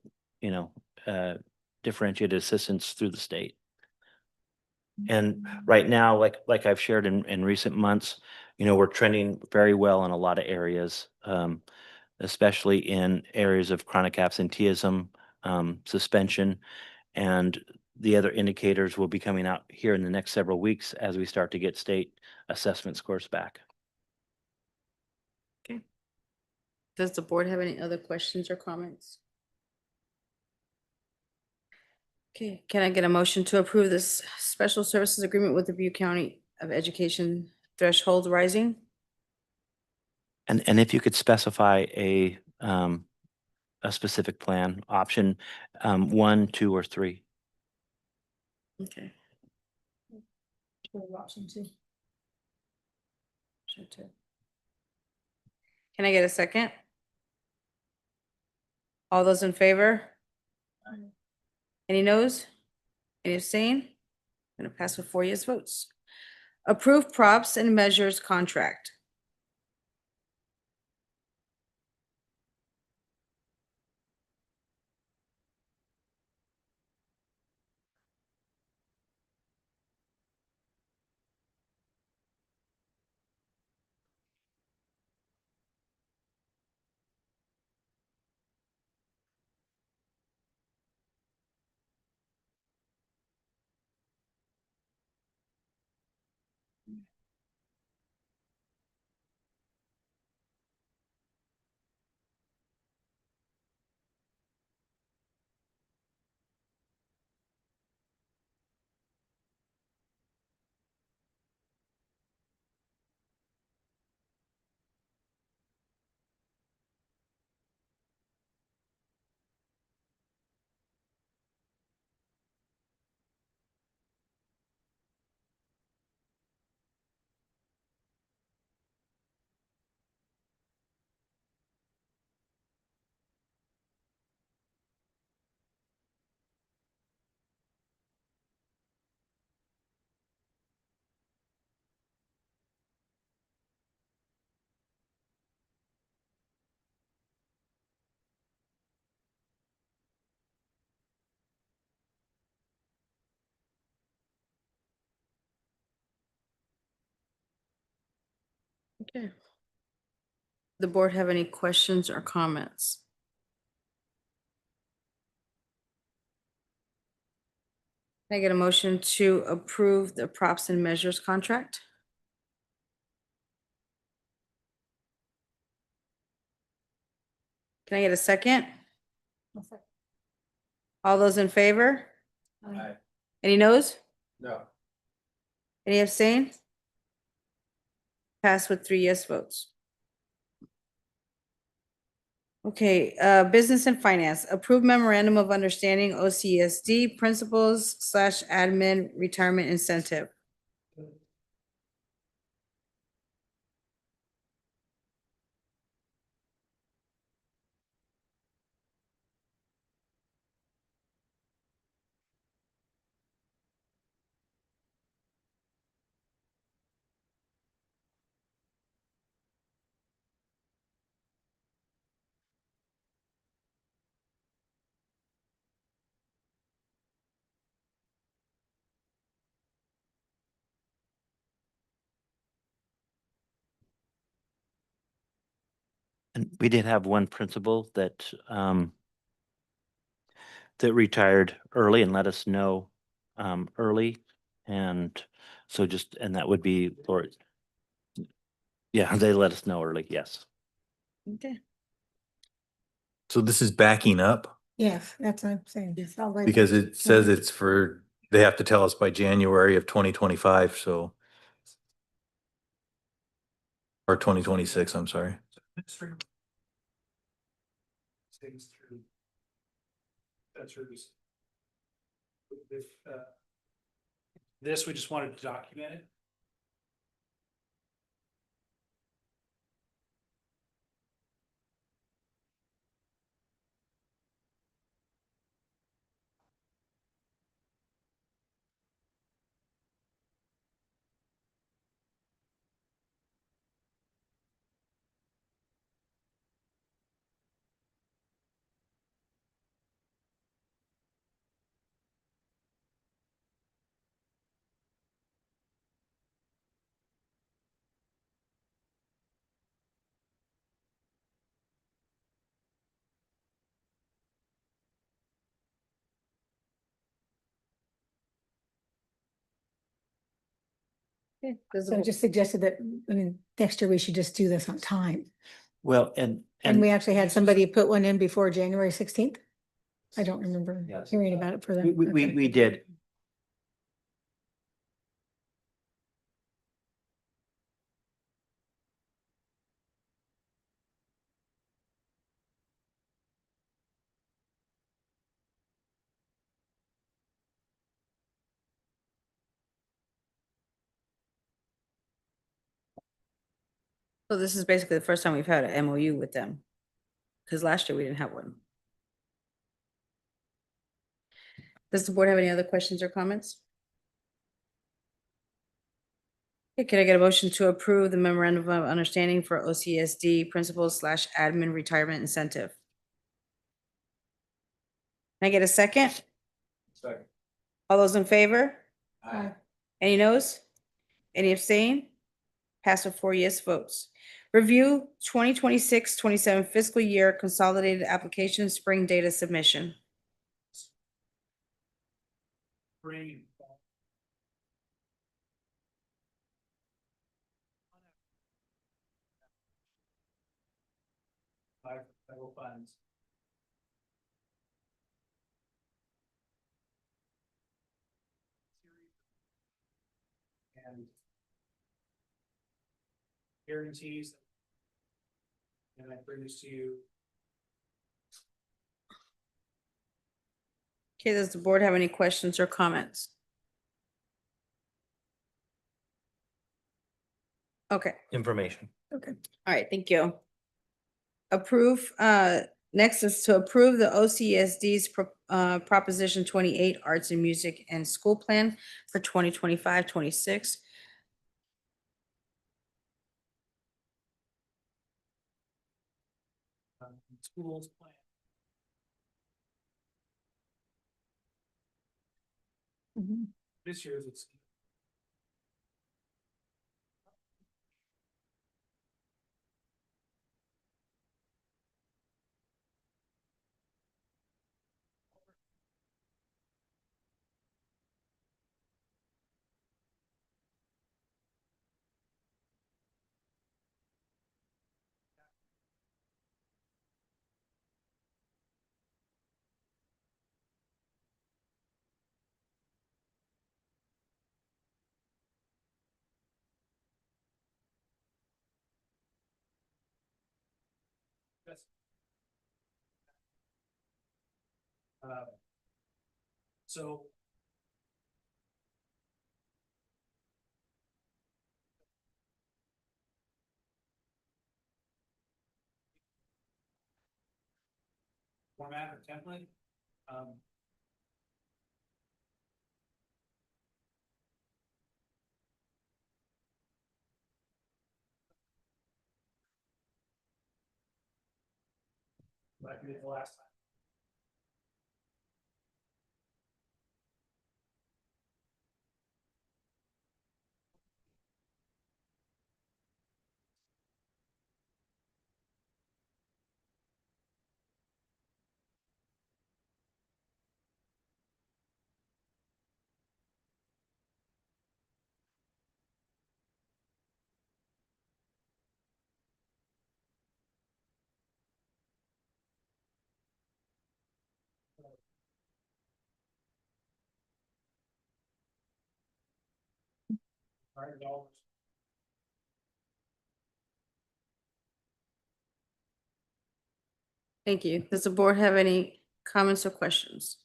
differentiated assistance through the state. And right now, like I've shared in recent months, we're trending very well in a lot of areas, especially in areas of chronic absenteeism, suspension, and the other indicators will be coming out here in the next several weeks as we start to get state assessment scores back. Okay. Does the board have any other questions or comments? Okay, can I get a motion to approve this special services agreement with the Butte County of Education Threshold Rising? And if you could specify a specific plan, option 1, 2, or 3. Okay. Option 2. Option 2. Can I get a second? All those in favor? Any noes? Any abstain? I'm gonna pass with 4 yes votes. Approve props and measures contract. Okay. The board have any questions or comments? Can I get a motion to approve the props and measures contract? Can I get a second? All those in favor? Aye. Any noes? No. Any abstain? Pass with 3 yes votes. Okay, business and finance, approved memorandum of understanding, OCSD principals / admin retirement incentive. And we did have one principal that that retired early and let us know early. And so just, and that would be, or, yeah, they let us know early, yes. Okay. So this is backing up Yes, that's what I'm saying. It's all right because there. it says it's for, they have to tell us by January of 2025, so. Or 2026, I'm sorry. Things through. That's true. If, this, we just wanted to document it. Okay, does the So bo- just suggested that, I mean, next year we should just do this on time. Well, And we actually had somebody put one in before January 16th. I don't remember Yes. hearing about it for we, them. we did. So this is basically the first time we've had an MOU with them. Because last year we didn't have one. Does the board have any other questions or comments? Okay, can I get a motion to approve the memorandum of understanding for OCSD principals / admin retirement incentive? Can I get a second? Second. All those in favor? Aye. Any noes? Any abstain? Pass with 4 yes votes. Review 2026-27 fiscal year consolidated application spring data submission. Bring. Federal funds. And guarantees. And I bring this to you. Okay, does the board have any questions or comments? Okay. Information. Okay. All right, thank you. Approve, next is to approve the OCSD's Proposition 28 Arts and Music and School Plan for 2025-26. Schools plan. This year's it's. So. Format or template. Like we did the last time. $100. Thank you. Does the board have any comments or questions?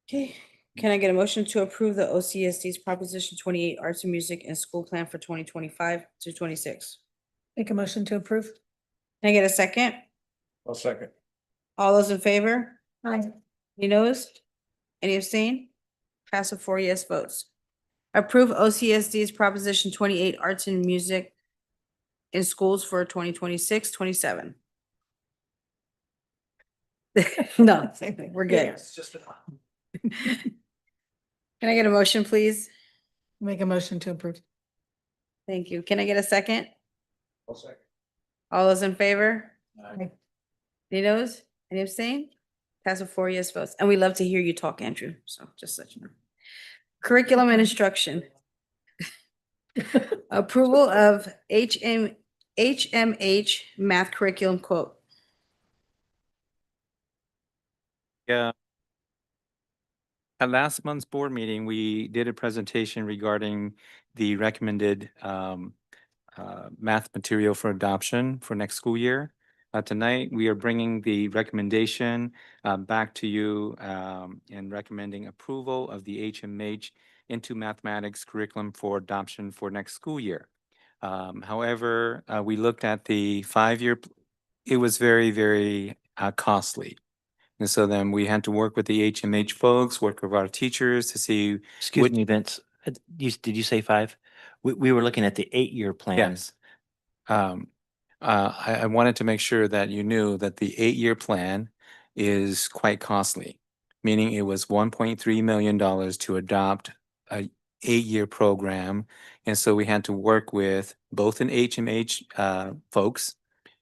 Okay, can I get a motion to approve the OCSD's Proposition 28 Arts and Music and School Plan for 2025 to 26? Make a motion to approve. Can I get a second? I'll second. All those in favor? Aye. Any noes? Any abstain? Pass with 4 yes votes. Approve OCSD's Proposition 28 Arts and Music in Schools for 2026-27. No, same thing. We're good. Yes, just a. Can I get a motion, please? Make a motion to approve. Thank you. Can I get a second? I'll second. All those in favor? Aye. Any noes? Any abstain? Pass with 4 yes votes. And we love to hear you talk, Andrew. So just so you know. Curriculum and instruction. Approval of HMH math curriculum quote. Yeah. At last month's board meeting, we did a presentation regarding the recommended math material for adoption for next school year. Tonight, we are bringing the recommendation back to you and recommending approval of the HMH into mathematics curriculum for adoption for next school year. However, we looked at the 5-year, it was very, very costly. And so then we had to work with the HMH folks, work with our teachers to see. Excuse me, Vince. Did you say 5? We were looking at the 8-year plan. Yes. I wanted to make sure that you knew that the 8-year plan is quite costly, meaning it was $1.3 million to adopt a 8-year program. And so we had to work with both an HMH folks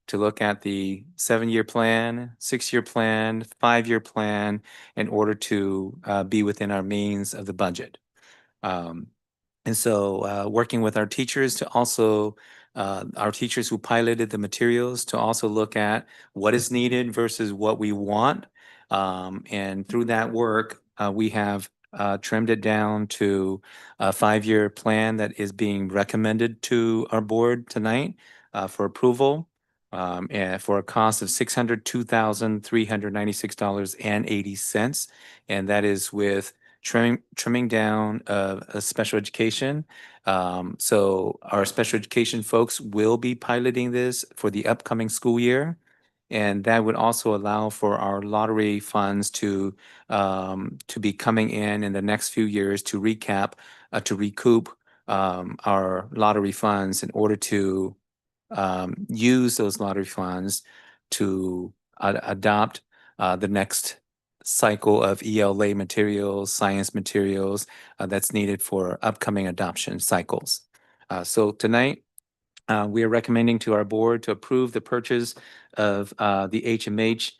to look at the 7-year plan, 6-year plan, 5-year plan in order to be within our means of the budget. And so working with our teachers to also, our teachers who piloted the materials to also look at what is needed versus what we want. And through that work, we have trimmed it down to a 5-year plan that is being recommended to our board tonight for approval. And for a cost of $602,396.80. And that is with trimming down a special education. So our special education folks will be piloting this for the upcoming school year. And that would also allow for our lottery funds to be coming in the next few years to recoup our lottery funds in order to use those lottery funds to adopt the next cycle of ELA materials, science materials that's needed for upcoming adoption cycles. So tonight, we are recommending to our board to approve the purchase of the HMH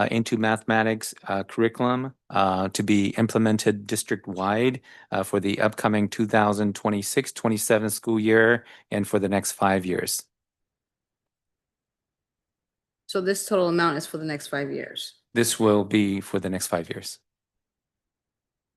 into mathematics curriculum to be implemented district-wide for the upcoming 2026-27 school year and for the next 5 years. So this total amount is for the next 5 years. This will be for the next 5 years.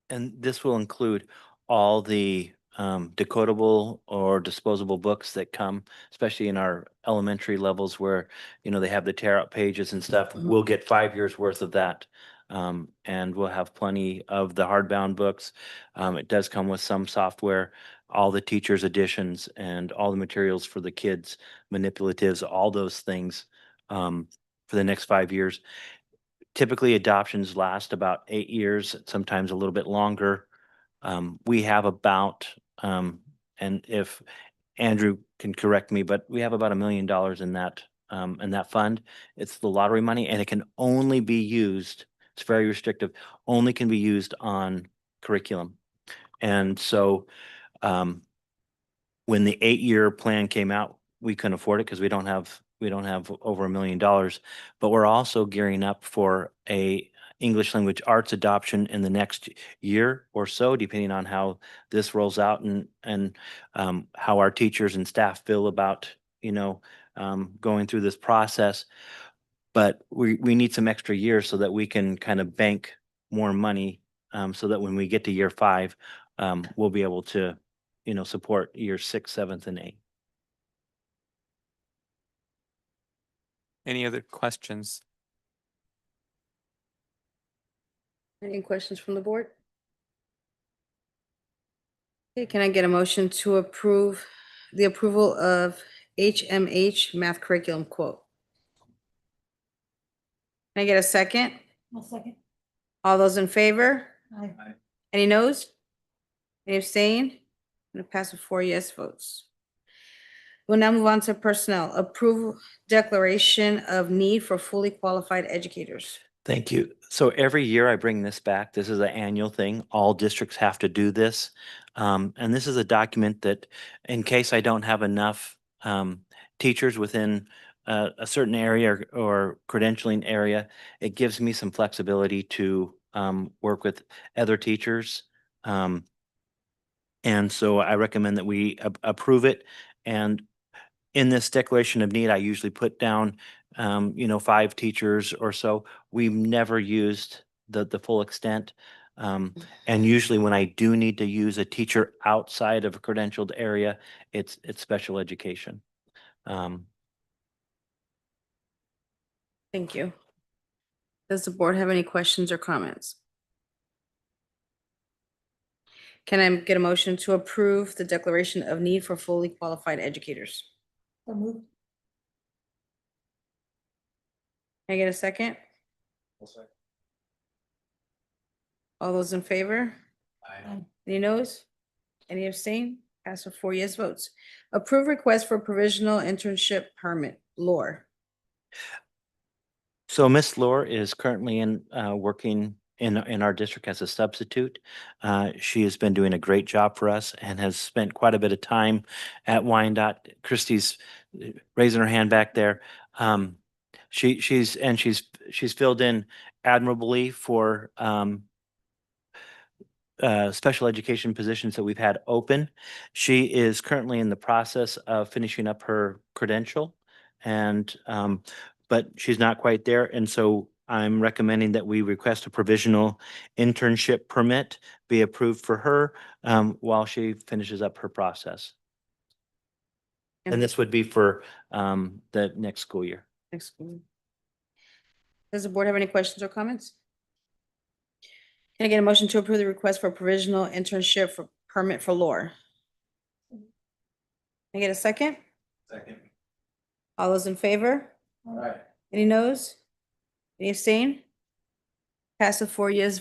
And this will include all the decodable or disposable books that come, especially in our elementary levels where, you know, they have the tear out pages and stuff. We'll get 5 years worth of that. And we'll have plenty of the hardbound books. It does come with some software, all the teachers' editions and all the materials for the kids, manipulatives, all those things for the next 5 years. Typically, adoptions last about 8 years, sometimes a little bit longer. We have about, and if Andrew can correct me, but we have about $1 million in that fund. It's the lottery money, and it can only be used, it's very restrictive, only can be used on curriculum. And so when the 8-year plan came out, we couldn't afford it because we don't have over $1 million. But we're also gearing up for a English language arts adoption in the next year or so, depending on how this rolls out and how our teachers and staff feel about, you know, going through this process. But we need some extra years so that we can kind of bank more money, so that when we get to year 5, we'll be able to, you know, support year 6, 7th, and 8th. Any other questions? Any questions from the board? Okay, can I get a motion to approve the approval of HMH math curriculum quote? Can I get a second? I'll second. All those in favor? Aye. Any noes? Any abstain? I'm gonna pass with 4 yes votes. We'll now move on to personnel. Approval declaration of need for fully qualified educators. Thank you. So every year I bring this back. This is an annual thing. All districts have to do this. And this is a document that, in case I don't have enough teachers within a certain area or credentialing area, it gives me some flexibility to work with other teachers. And so I recommend that we approve it. And in this declaration of need, I usually put down, you know, 5 teachers or so. We've never used the full extent. And usually when I do need to use a teacher outside of a credentialed area, it's special education. Thank you. Does the board have any questions or comments? Can I get a motion to approve the declaration of need for fully qualified educators? So moved. Can I get a second? All those in favor? Aye. Any noes? Any abstain? Pass with 4 yes votes. Approve request for provisional internship permit, LOR. So Miss Lore is currently working in our district as a substitute. She has been doing a great job for us and has spent quite a bit of time at Wyandotte. Christy's raising her hand back there. She's filled in admirably for special education positions that we've had open. She is currently in the process of finishing up her credential, and but she's not quite there. And so I'm recommending that we request a provisional internship permit be approved for her while she finishes up her process. And this would be for the next school year. Next school. Does the board have any questions or comments? Can I get a motion to approve the request for provisional internship for permit for LOR? Can I get a second? Second. All those in favor? Aye. Any noes? Any abstain? Pass with 4 yes